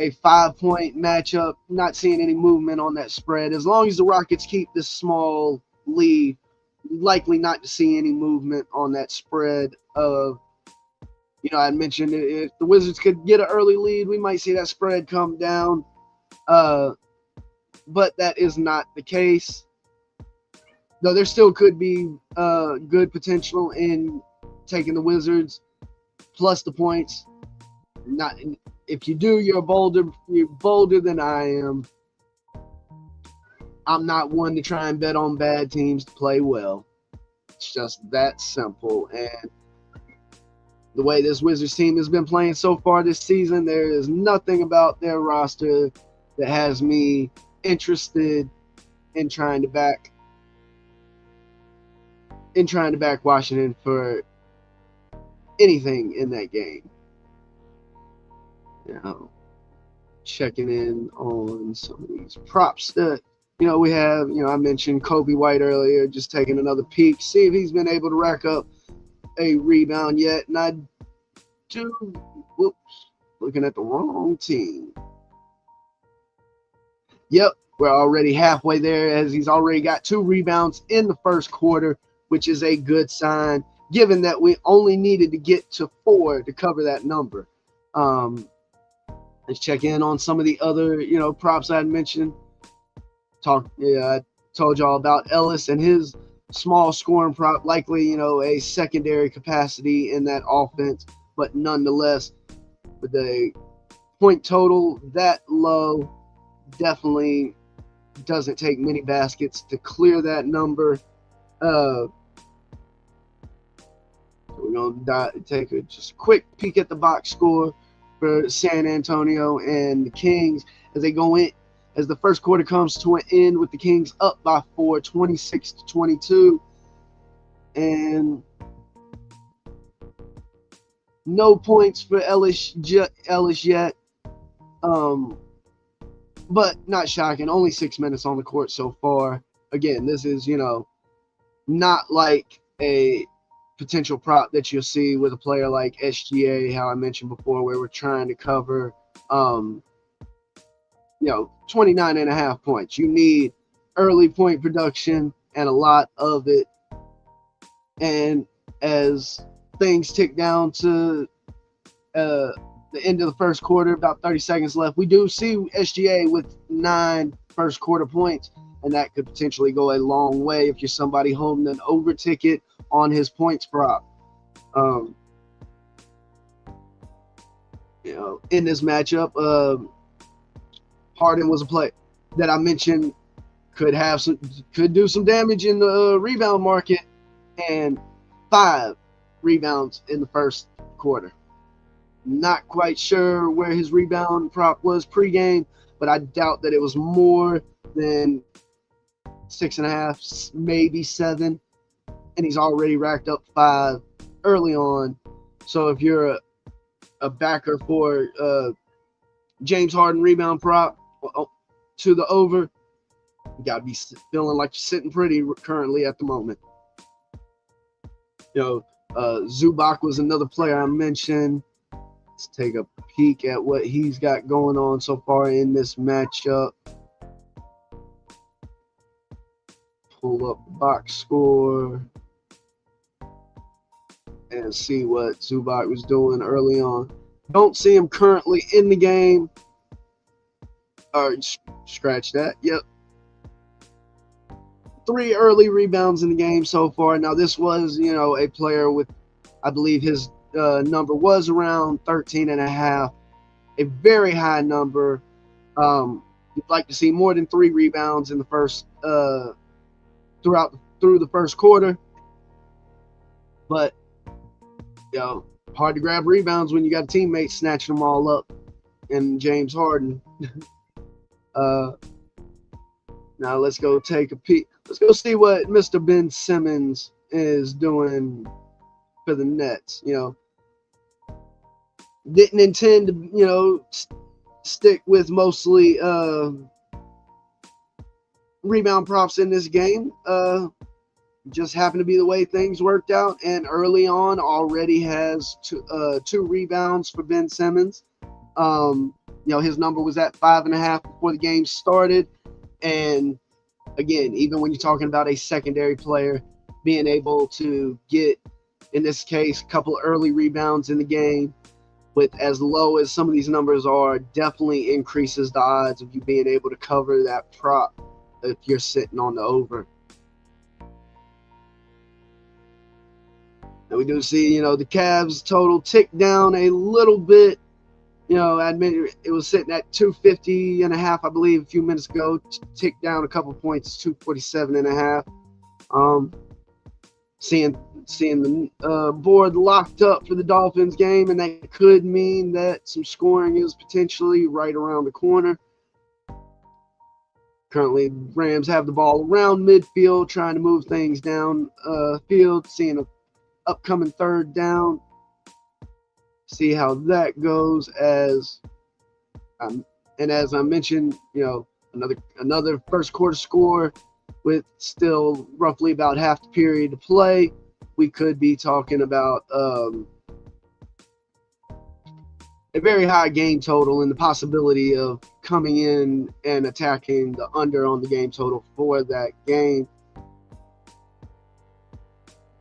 A 5-point matchup. Not seeing any movement on that spread. As long as the Rockets keep this small lead, likely not to see any movement on that spread of, I mentioned if the Wizards could get an early lead, we might see that spread come down. But that is not the case. Though there still could be good potential in taking the Wizards plus the points. Not if you do, you're bolder than I am. I'm not one to try and bet on bad teams to play well. It's just that simple. And the way this Wizards team has been playing so far this season, there is nothing about their roster that has me interested in trying to back Washington for anything in that game. Checking in on some of these props that we have. I mentioned Kobe White earlier, just taking another peek, see if he's been able to rack up a rebound yet. And I do, looking at the wrong team. Yep, we're already halfway there, as he's already got 2 rebounds in the first quarter, which is a good sign. given that we only needed to get to 4 to cover that number. Let's check in on some of the other, props I had mentioned. I told y'all about Ellis and his small scoring prop, likely, a secondary capacity in that offense, but nonetheless, with the point total that low, definitely doesn't take many baskets to clear that number. We're going to take just a quick peek at the box score for San Antonio and the Kings as they go in, as the first quarter comes to an end with the Kings up by 4, 26-22. And no points for Ellis yet. But not shocking. Only 6 minutes on the court so far. Again, this is, not like a potential prop that you'll see with a player like SGA, how I mentioned before, where we're trying to cover, 29.5 points. You need early point production and a lot of it. And as things tick down to the end of the first quarter, about 30 seconds left, we do see SGA with 9 first quarter points, and that could potentially go a long way if you're somebody holding an over ticket on his points prop. In this matchup, Harden was a player that I mentioned could do some damage in the rebound market, and 5 rebounds in the first quarter. Not quite sure where his rebound prop was pregame, but I doubt that it was more than 6.5, maybe 7. And he's already racked up 5 early on. So if you're a backer for James Harden rebound prop to the over, you got to be feeling like you're sitting pretty currently at the moment. Zubac was another player I mentioned. Let's take a peek at what he's got going on so far in this matchup. Pull up the box score and see what Zubac was doing early on. Don't see him currently in the game. Or scratch that. Yep. 3 early rebounds in the game so far. Now this was, a player with, I believe his number was around 13.5, a very high number. You'd like to see more than 3 rebounds in the first through the first quarter, but hard to grab rebounds when you got a teammate snatching them all up. And James Harden. Now let's go take a peek. Let's go see what Mr. Ben Simmons is doing for the Nets. Didn't intend to, stick with mostly rebound props in this game. Just happened to be the way things worked out, and early on already has 2 rebounds for Ben Simmons. His number was at 5.5 before the game started, and again, even when you're talking about a secondary player being able to get, in this case, a couple of early rebounds in the game, with as low as some of these numbers are, definitely increases the odds of you being able to cover that prop if you're sitting on the over. And we do see, the Cavs total tick down a little bit. I admit it was sitting at 250.5, I believe, a few minutes ago. Ticked down a couple points, 247.5. Seeing the board locked up for the Dolphins game, and that could mean that some scoring is potentially right around the corner. Currently, Rams have the ball around midfield, trying to move things down field, seeing an upcoming 3rd down. See how that goes as I mentioned, another first quarter score with still roughly about half the period to play. We could be talking about a very high game total and the possibility of coming in and attacking the under on the game total for that game.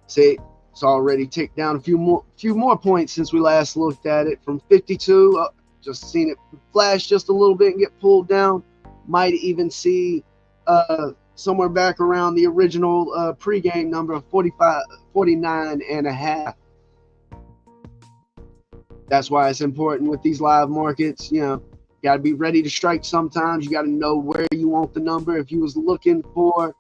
See, It's already ticked down a few more points since we last looked at it, from 52. Just seen it flash just a little bit and get pulled down. Might even see somewhere back around the original pregame number of 49.5. That's why it's important with these live markets. You got to be ready to strike sometimes. You got to know where you want the number. If you was looking for,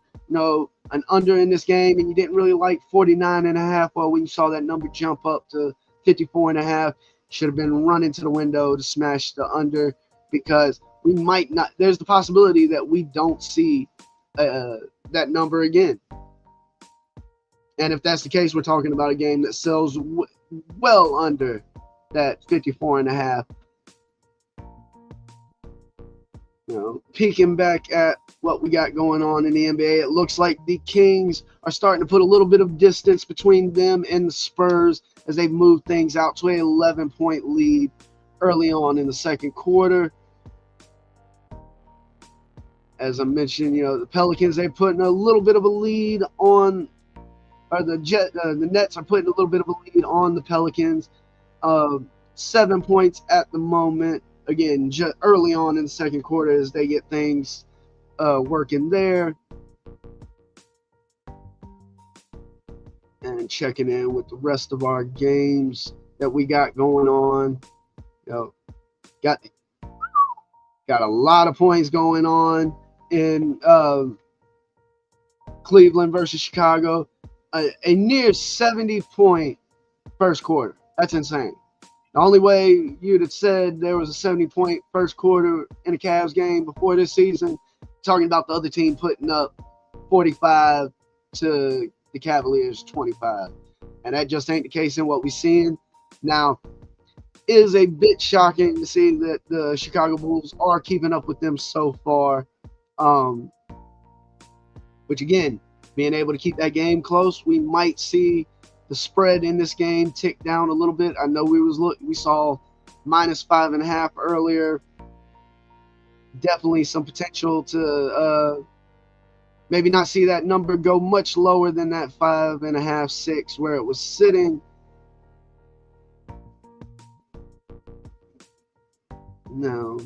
an under in this game and you didn't really like 49.5, well, when you saw that number jump up to 54.5, should have been running to the window to smash the under, because we might not. There's the possibility that we don't see that number again. And if that's the case, we're talking about a game that sells well under that 54.5. Peeking back at what we got going on in the NBA, it looks like the Kings are starting to put a little bit of distance between them and the Spurs as they've moved things out to an 11-point lead early on in the second quarter. As I mentioned, the Pelicans, they're putting a little bit of a lead on, or the Nets are putting a little bit of a lead on the Pelicans. 7 points at the moment. Again, just early on in the second quarter as they get things working there. And checking in with the rest of our games that we got going on. Got a lot of points going on in Cleveland versus Chicago. A near 70-point first quarter. That's insane. The only way you'd have said there was a 70-point first quarter in a Cavs game before this season, talking about the other team putting up 45 to the Cavaliers 25. And that just ain't the case in what we're seeing. Now, it is a bit shocking to see that the Chicago Bulls are keeping up with them so far. Which, again, being able to keep that game close, we might see the spread in this game tick down a little bit. I know we saw -5.5 earlier. Definitely some potential to maybe not see that number go much lower than that 5.5, 6 where it was sitting. Now,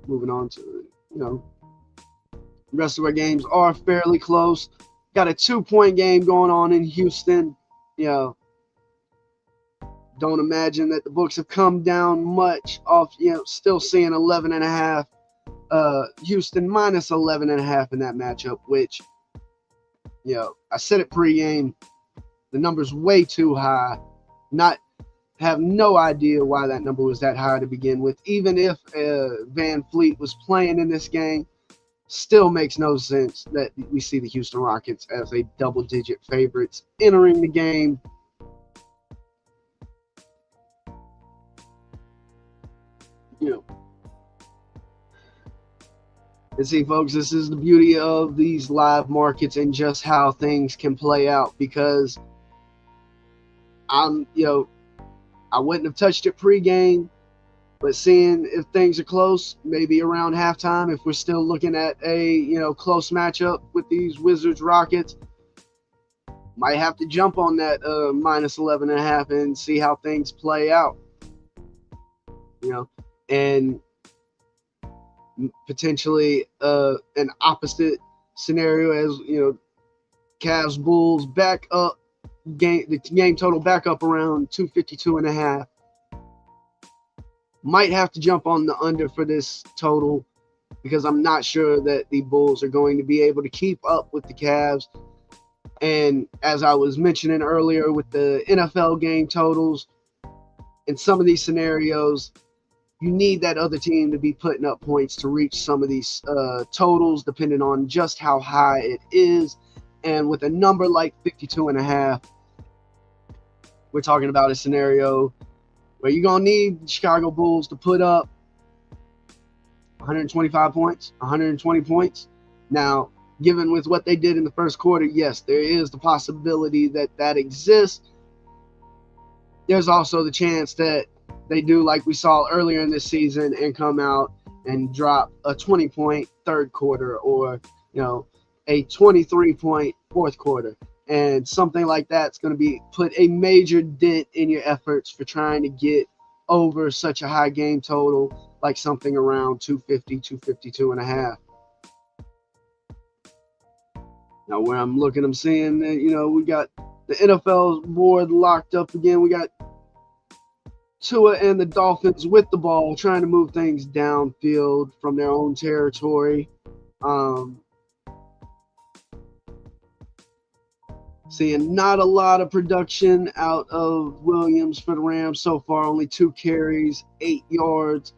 moving on to, the rest of our games are fairly close. Got a 2-point game going on in Houston. Don't imagine that the books have come down much off, still seeing 11.5. Houston minus 11.5 in that matchup, which, I said it pregame, the number's way too high. Have no idea why that number was that high to begin with. Even if Van Fleet was playing in this game, still makes no sense that we see the Houston Rockets as a double-digit favorites entering the game. And see, folks, this is the beauty of these live markets and just how things can play out, because I wouldn't have touched it pregame, but seeing if things are close, maybe around halftime, if we're still looking at a, close matchup with these Wizards Rockets, might have to jump on that minus 11.5 and see how things play out. And potentially an opposite scenario as, Cavs Bulls back up, the game total back up around 252.5. Might have to jump on the under for this total, because I'm not sure that the Bulls are going to be able to keep up with the Cavs. And as I was mentioning earlier with the NFL game totals, in some of these scenarios, you need that other team to be putting up points to reach some of these totals, depending on just how high it is. And with a number like 52.5, we're talking about a scenario where you're going to need the Chicago Bulls to put up 125 points, 120 points. Now, given with what they did in the first quarter, yes, there is the possibility that exists. There's also the chance that they do like we saw earlier in this season and come out and drop a 20-point third quarter, or, a 23-point fourth quarter. And something like that's going to be put a major dent in your efforts for trying to get over such a high game total, like something around 250, 252 and a half. Now, where I'm looking, I'm seeing that, we got the NFL board locked up again. We got Tua and the Dolphins with the ball, trying to move things downfield from their own territory. Seeing not a lot of production out of Williams for the Rams so far. Only 2 carries, 8 yards.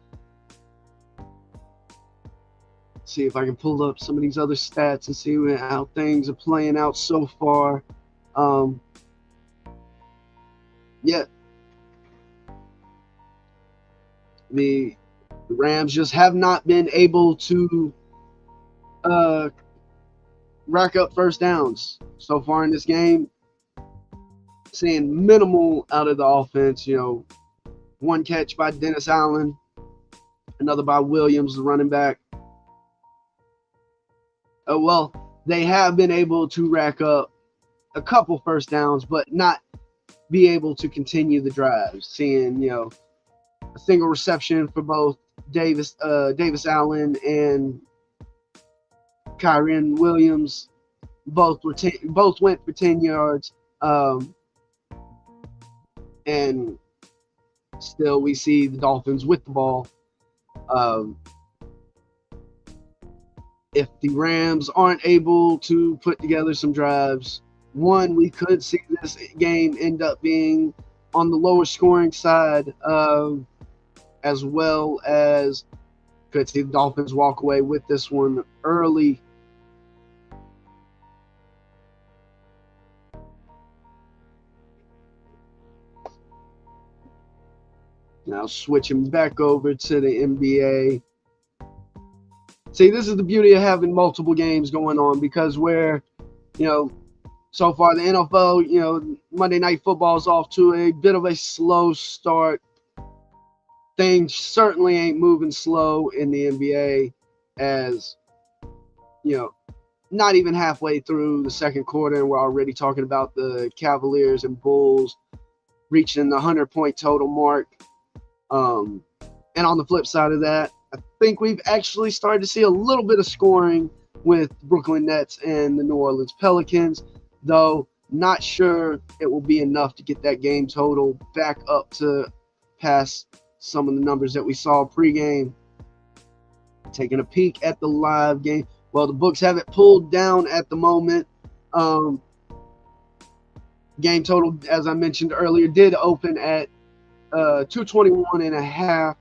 See if I can pull up some of these other stats and see how things are playing out so far. Yeah. The Rams just have not been able to rack up first downs so far in this game. Seeing minimal out of the offense. 1 catch by Dennis Allen, another by Williams, the running back. Well, they have been able to rack up a couple first downs, but not be able to continue the drives. Seeing, a single reception for both Davis Allen and Kyren Williams. Both went for 10 yards. And still we see the Dolphins with the ball. If the Rams aren't able to put together some drives, we could see this game end up being on the lower scoring side, as well as could see the Dolphins walk away with this one early. Now switching back over to the NBA. See, this is the beauty of having multiple games going on, because where, so far the NFL, Monday Night Football is off to a bit of a slow start. Things certainly ain't moving slow in the NBA, as, not even halfway through the second quarter, and we're already talking about the Cavaliers and Bulls reaching the 100-point total mark. And on the flip side of that, I think we've actually started to see a little bit of scoring with Brooklyn Nets and the New Orleans Pelicans, though not sure it will be enough to get that game total back up to past some of the numbers that we saw pregame. Taking a peek at the live game. Well, the books have it pulled down at the moment. Game total, as I mentioned earlier, did open at 221 and a half.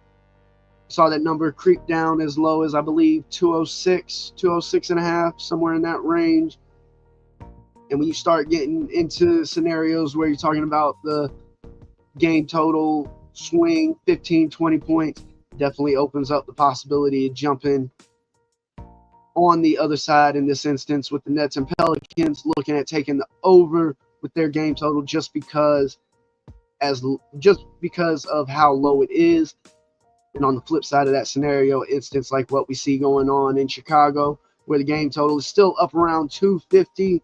Saw that number creep down as low as, I believe, 206 and a half, somewhere in that range. And when you start getting into scenarios where you're talking about the game total swing 15, 20 points, definitely opens up the possibility of jumping on the other side in this instance, with the Nets and Pelicans looking at taking the over with their game total just because of how low it is. And on the flip side of that scenario, instance like what we see going on in Chicago, where the game total is still up around 250,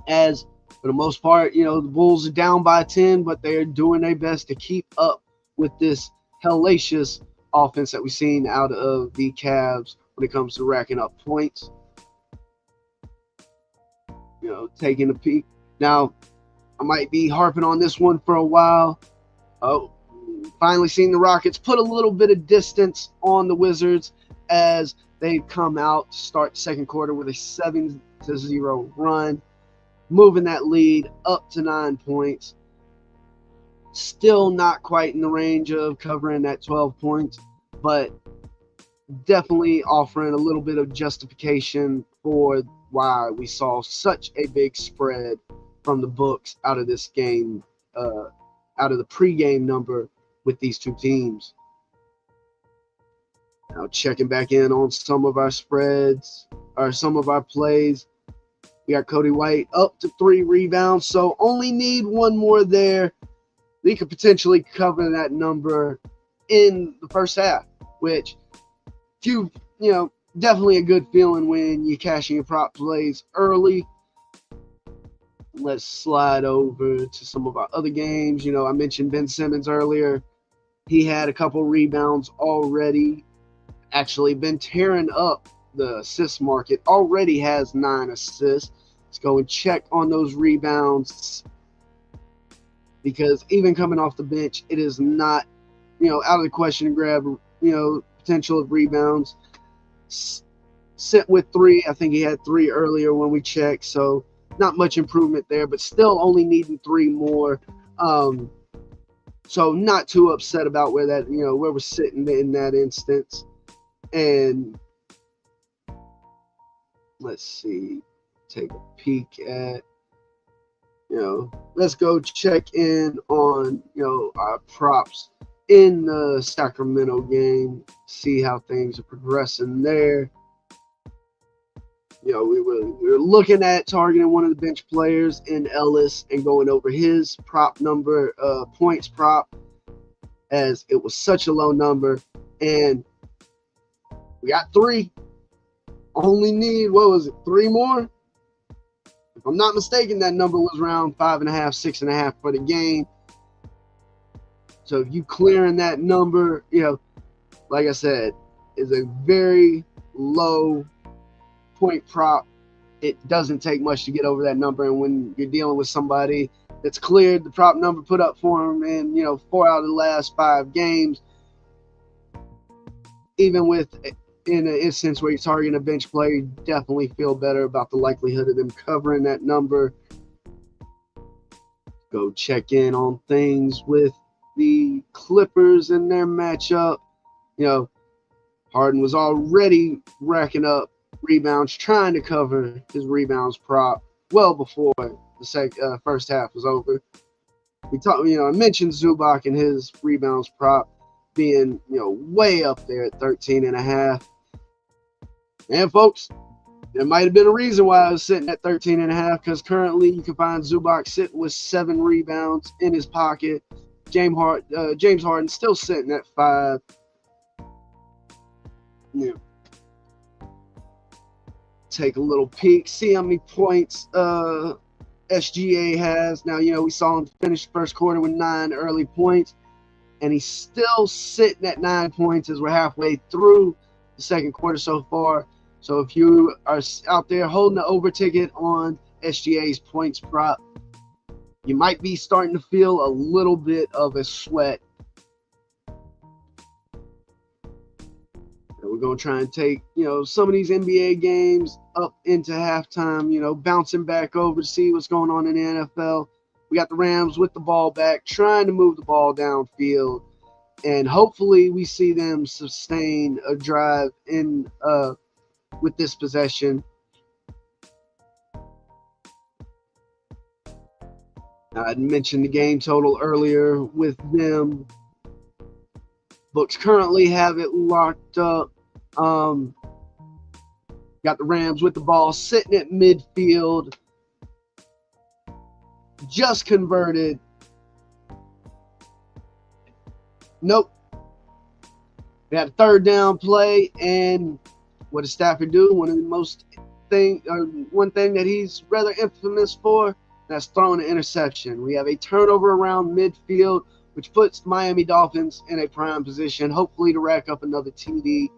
as for the most part, the Bulls are down by 10, but they're doing their best to keep up with this hellacious offense that we've seen out of the Cavs when it comes to racking up points. Taking a peek. Now, I might be harping on this one for a while. Finally seen the Rockets put a little bit of distance on the Wizards as they come out to start the second quarter with a 7-0 run, moving that lead up to 9 points. Still not quite in the range of covering that 12 points, but definitely offering a little bit of justification for why we saw such a big spread from the books out of this game, out of the pregame number with these two teams. Now checking back in on some of our spreads, or some of our plays. We got Cody White up to 3 rebounds, so only need one more there. We could potentially cover that number in the first half, which definitely a good feeling when you're cashing your prop plays early. Let's slide over to some of our other games. I mentioned Ben Simmons earlier. He had a couple rebounds already. Actually been tearing up the assist market. Already has 9 assists. Let's go and check on those rebounds, because even coming off the bench, it is not, out of the question to grab, potential of rebounds. Sit with 3. I think he had 3 earlier when we checked, so not much improvement there, but still only needing 3 more. So not too upset about where we're sitting in that instance. And let's see, take a peek at, let's go check in on, our props in the Sacramento game, see how things are progressing there. We were looking at targeting one of the bench players in Ellis and going over his prop number, points prop, as it was such a low number. And we got 3. Only need, 3 more? If I'm not mistaken, that number was around 5.5, 6.5 for the game. So if you clearing that number, like I said, is a very low point prop. It doesn't take much to get over that number, and when you're dealing with somebody that's cleared the prop number put up for him in 4 out of the last 5 games, even in an instance where you're targeting a bench player, you definitely feel better about the likelihood of them covering that number. Go check in on things with the Clippers in their matchup. Harden was already racking up rebounds, trying to cover his rebounds prop well before the first half was over. I mentioned Zubac and his rebounds prop being, way up there at 13.5. And folks, there might have been a reason why I was sitting at 13.5, because currently you can find Zubac sitting with 7 rebounds in his pocket. James Harden still sitting at 5. Take a little peek, see how many points SGA has. Now, we saw him finish the first quarter with 9 early points, and he's still sitting at 9 points as we're halfway through the second quarter so far. So if you are out there holding the over ticket on SGA's points prop, you might be starting to feel a little bit of a sweat. We're going to try and take, some of these NBA games up into halftime, bouncing back over to see what's going on in the NFL. We got the Rams with the ball back, trying to move the ball downfield, and hopefully we see them sustain a drive in with this possession. I mentioned the game total earlier with them. Books currently have it locked up. Got the Rams with the ball sitting at midfield, just converted. Nope. We had a 3rd down play, and what does Stafford do? One thing that he's rather infamous for, that's throwing an interception. We have a turnover around midfield, which puts Miami Dolphins in a prime position, hopefully to rack up another TD.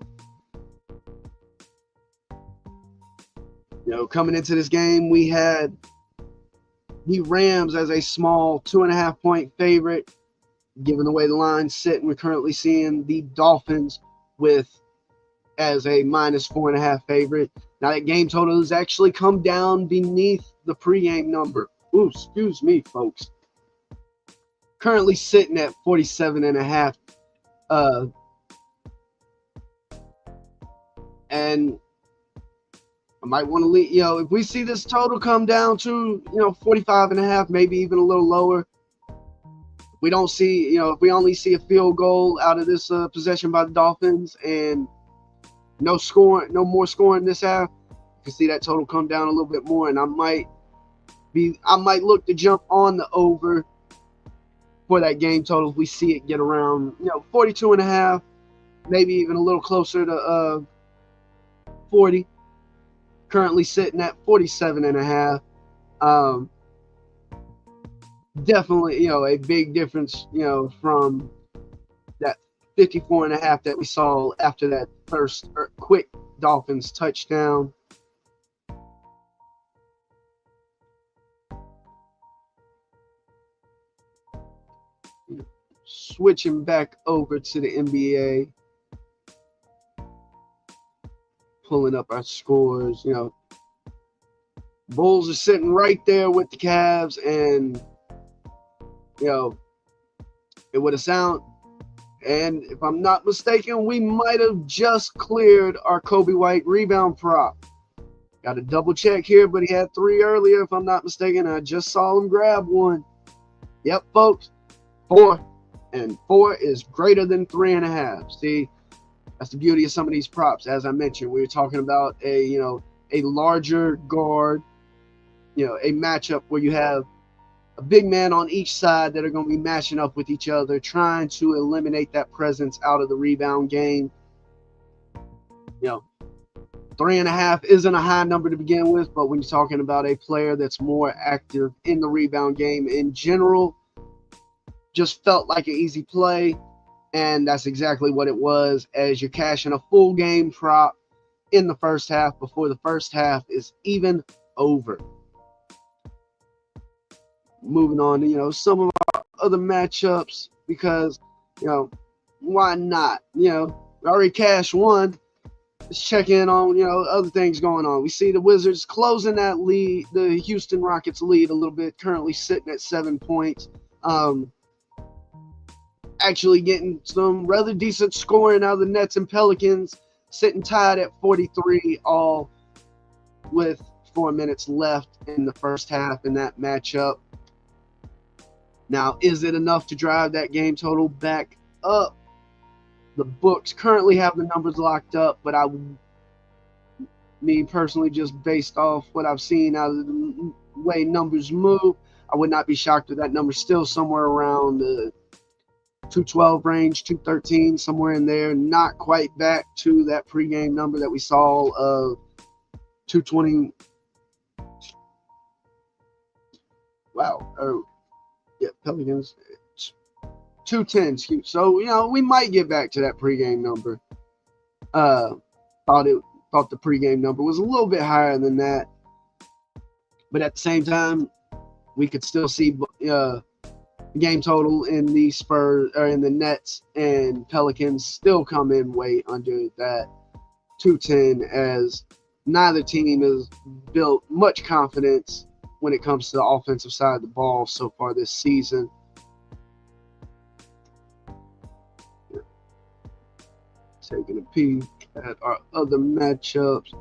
Coming into this game, we had the Rams as a small 2.5 point favorite. Given the way the line's sitting, we're currently seeing the Dolphins as a -4.5 favorite. Now that game total has actually come down beneath the pregame number. Ooh, excuse me, folks. Currently sitting at 47.5. And I might want to leave, if we see this total come down to, 45.5, maybe even a little lower. We don't see, if we only see a field goal out of this possession by the Dolphins and no more scoring this half, you can see that total come down a little bit more, and I might look to jump on the over for that game total if we see it get around, 42.5, maybe even a little closer to 40. Currently sitting at 47.5. definitely, a big difference, from that 54.5 that we saw after that first quick Dolphins touchdown. Switching back over to the NBA, pulling up our scores. Bulls are sitting right there with the Cavs, and it would have sound. And if I'm not mistaken, we might have just cleared our Kobe White rebound prop. Got to double check here, but he had 3 earlier, if I'm not mistaken. I just saw him grab one. Yep, folks, 4. And 4 is greater than 3.5. See, that's the beauty of some of these props. As I mentioned, we were talking about a larger guard, a matchup where you have a big man on each side that are going to be matching up with each other, trying to eliminate that presence out of the rebound game. 3.5 isn't a high number to begin with, but when you're talking about a player that's more active in the rebound game in general, just felt like an easy play. And that's exactly what it was, as you're cashing a full game prop in the first half before the first half is even over. Moving on to, some of our other matchups, because, why not? We already cashed one. Let's check in on, other things going on. We see the Wizards closing that lead, the Houston Rockets lead a little bit, currently sitting at 7 points. Actually getting some rather decent scoring out of the Nets and Pelicans, sitting tied at 43, all with 4 minutes left in the first half in that matchup. Now, is it enough to drive that game total back up? The books currently have the numbers locked up, but me personally, just based off what I've seen out of the way numbers move, I would not be shocked if that number's still somewhere around the 212 range, 213, somewhere in there. Not quite back to that pregame number that we saw of 220. Wow. Yeah, Pelicans 210. So we might get back to that pregame number. Thought the pregame number was a little bit higher than that, but at the same time, we could still see game total in the Spurs or in the Nets and Pelicans still come in way under that 210, as neither team has built much confidence when it comes to the offensive side of the ball so far this season. Taking a peek at our other matchups,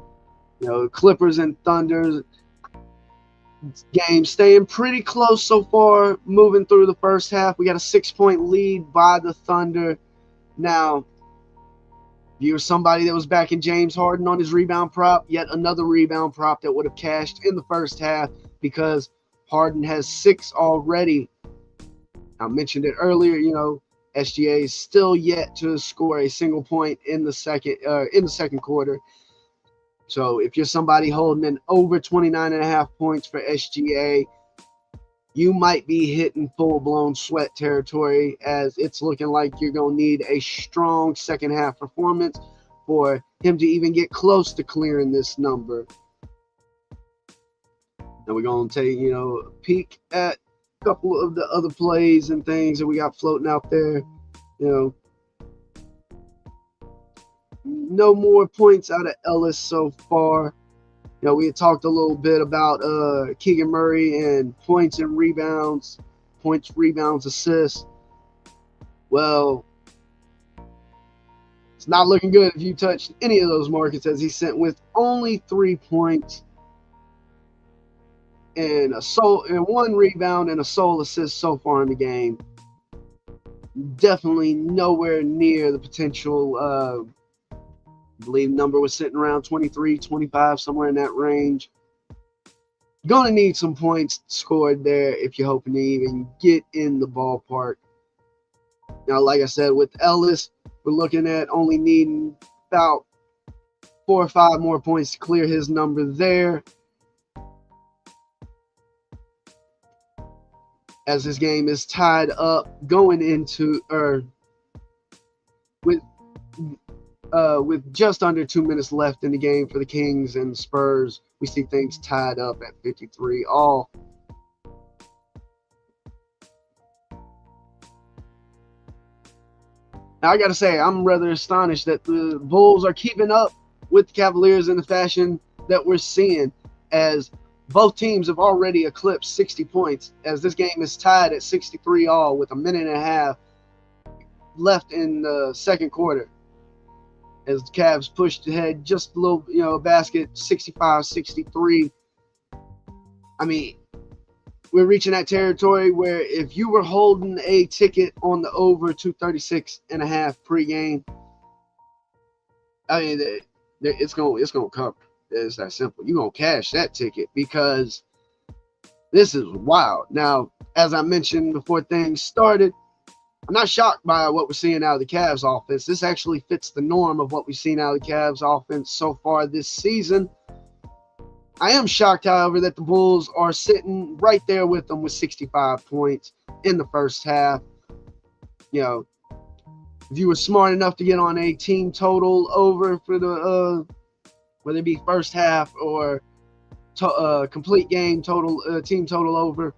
Clippers and Thunder game staying pretty close so far, moving through the first half. We got a 6-point lead by the Thunder. Now, if you were somebody that was backing James Harden on his rebound prop, yet another rebound prop that would have cashed in the first half, because Harden has 6 already. I mentioned it earlier, SGA is still yet to score a single point in the second quarter. So if you're somebody holding an over 29.5 points for SGA, you might be hitting full-blown sweat territory, as it's looking like you're going to need a strong second half performance for him to even get close to clearing this number. Now we're going to take, a peek at a couple of the other plays and things that we got floating out there. No more points out of Ellis so far. We had talked a little bit about Keegan Murray and points, rebounds, assists. Well, it's not looking good if you touched any of those markets, as he's sent with only 3 points and 1 rebound and a sole assist so far in the game. Definitely nowhere near the potential. I believe number was sitting around 23, 25, somewhere in that range. Gonna need some points scored there if you're hoping to even get in the ballpark. Now, like I said, with Ellis, we're looking at only needing about 4 or 5 more points to clear his number there. as this game is tied up going into with with just under 2 minutes left in the game for the Kings and Spurs. We see things tied up at 53 all. Now, I got to say, I'm rather astonished that the Bulls are keeping up with the Cavaliers in the fashion that we're seeing, as both teams have already eclipsed 60 points, as this game is tied at 63 all with a minute and a half left in the second quarter. As the Cavs pushed ahead just a little, basket 65-63. I mean, we're reaching that territory where if you were holding a ticket on the over 236.5 pregame, I mean, it's gonna cover. It's that simple. You're gonna cash that ticket because this is wild. Now, as I mentioned before things started, I'm not shocked by what we're seeing out of the Cavs offense. This actually fits the norm of what we've seen out of the Cavs offense so far this season. I am shocked, however, that the Bulls are sitting right there with them with 65 points in the first half. If you were smart enough to get on a team total over for the whether it be first half or complete game total, team total over,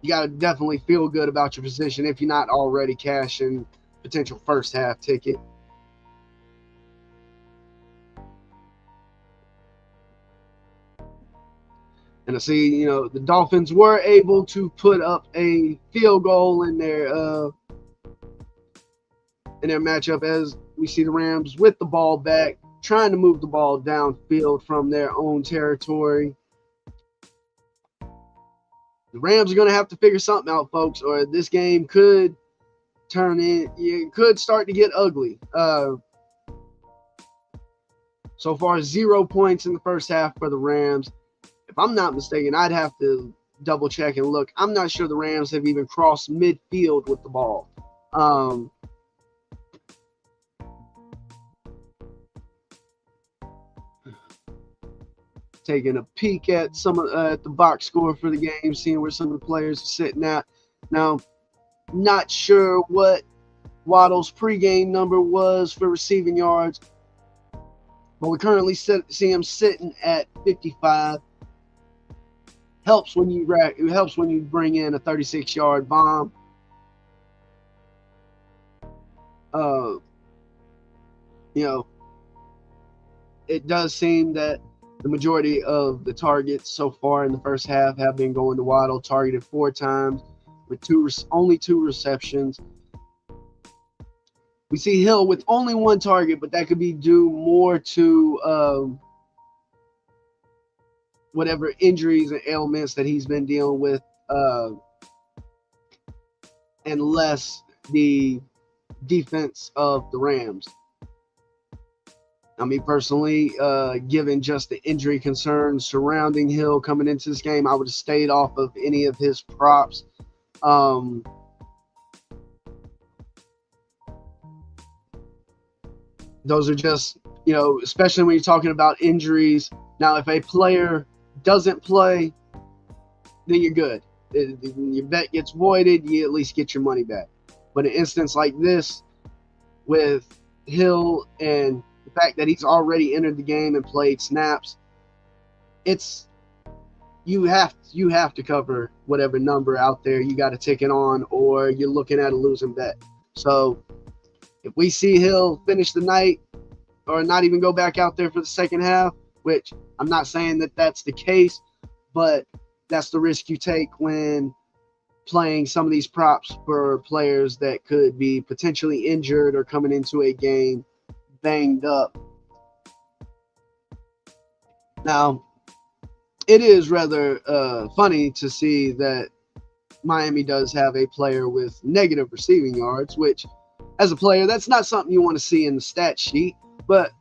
you got to definitely feel good about your position if you're not already cashing potential first half ticket. And I see, the Dolphins were able to put up a field goal in their matchup, as we see the Rams with the ball back, trying to move the ball downfield from their own territory. The Rams are going to have to figure something out, folks, or this game could start to get ugly. So far, 0 points in the first half for the Rams. If I'm not mistaken, I'd have to double check and look. I'm not sure the Rams have even crossed midfield with the ball. Taking a peek at at the box score for the game, seeing where some of the players are sitting at. Now, not sure what Waddle's pregame number was for receiving yards, but we currently see him sitting at 55. It helps when you bring in a 36-yard bomb. It does seem that the majority of the targets so far in the first half have been going to Waddle, targeted 4 times with only 2 receptions. We see Hill with only 1 target, but that could be due more to whatever injuries and ailments that he's been dealing with, and less the defense of the Rams. I mean, personally, given just the injury concerns surrounding Hill coming into this game, I would have stayed off of any of his props. Those are just, especially when you're talking about injuries. Now, if a player doesn't play, then you're good. Your bet gets voided, you at least get your money back. But an instance like this with Hill and the fact that he's already entered the game and played snaps, you have to cover whatever number out there you got a ticket on, or you're looking at a losing bet. So if we see Hill finish the night or not even go back out there for the second half, which I'm not saying that that's the case, but that's the risk you take when playing some of these props for players that could be potentially injured or coming into a game banged up. Now, it is rather funny to see that Miami does have a player with negative receiving yards, which, as a player, that's not something you want to see in the stat sheet. But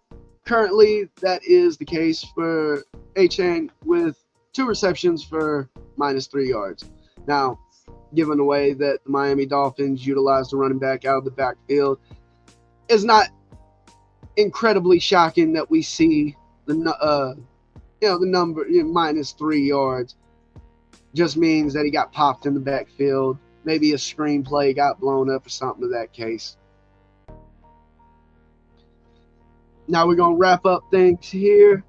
currently, that is the case for Achane with 2 receptions for -3 yards. Now, given the way that the Miami Dolphins utilize the running back out of the backfield, it's not incredibly shocking that we see the number -3 yards. just means that he got popped in the backfield. Maybe a screenplay got blown up or something of that case. Now we're going to wrap up things here.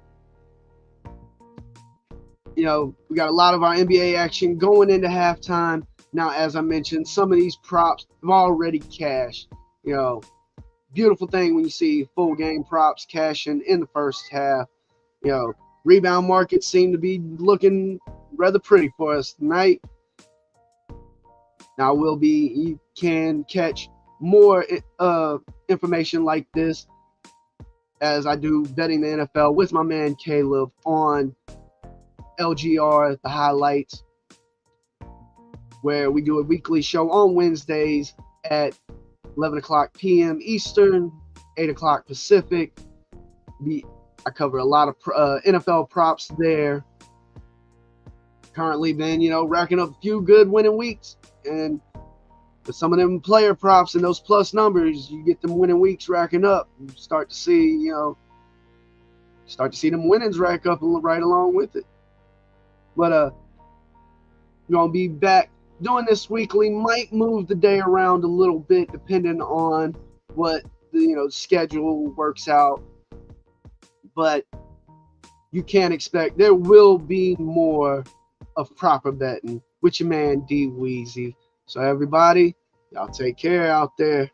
We got a lot of our NBA action going into halftime. Now, as I mentioned, some of these props have already cashed. Beautiful thing when you see full game props cashing in the first half. Rebound markets seem to be looking rather pretty for us tonight. Now, you can catch more information like this as I do betting the NFL with my man Caleb on LGR, the highlights, where we do a weekly show on Wednesdays at 11 o'clock p.m. Eastern, 8 o'clock Pacific. I cover a lot of NFL props there. Currently been, racking up a few good winning weeks. And with some of them player props and those plus numbers, you get them winning weeks racking up. You start to see, them winnings rack up right along with it. But we're going to be back doing this weekly. Might move the day around a little bit depending on what the schedule works out. But you can't expect there will be more of proper betting with your man DWeezy. So everybody, y'all take care out there.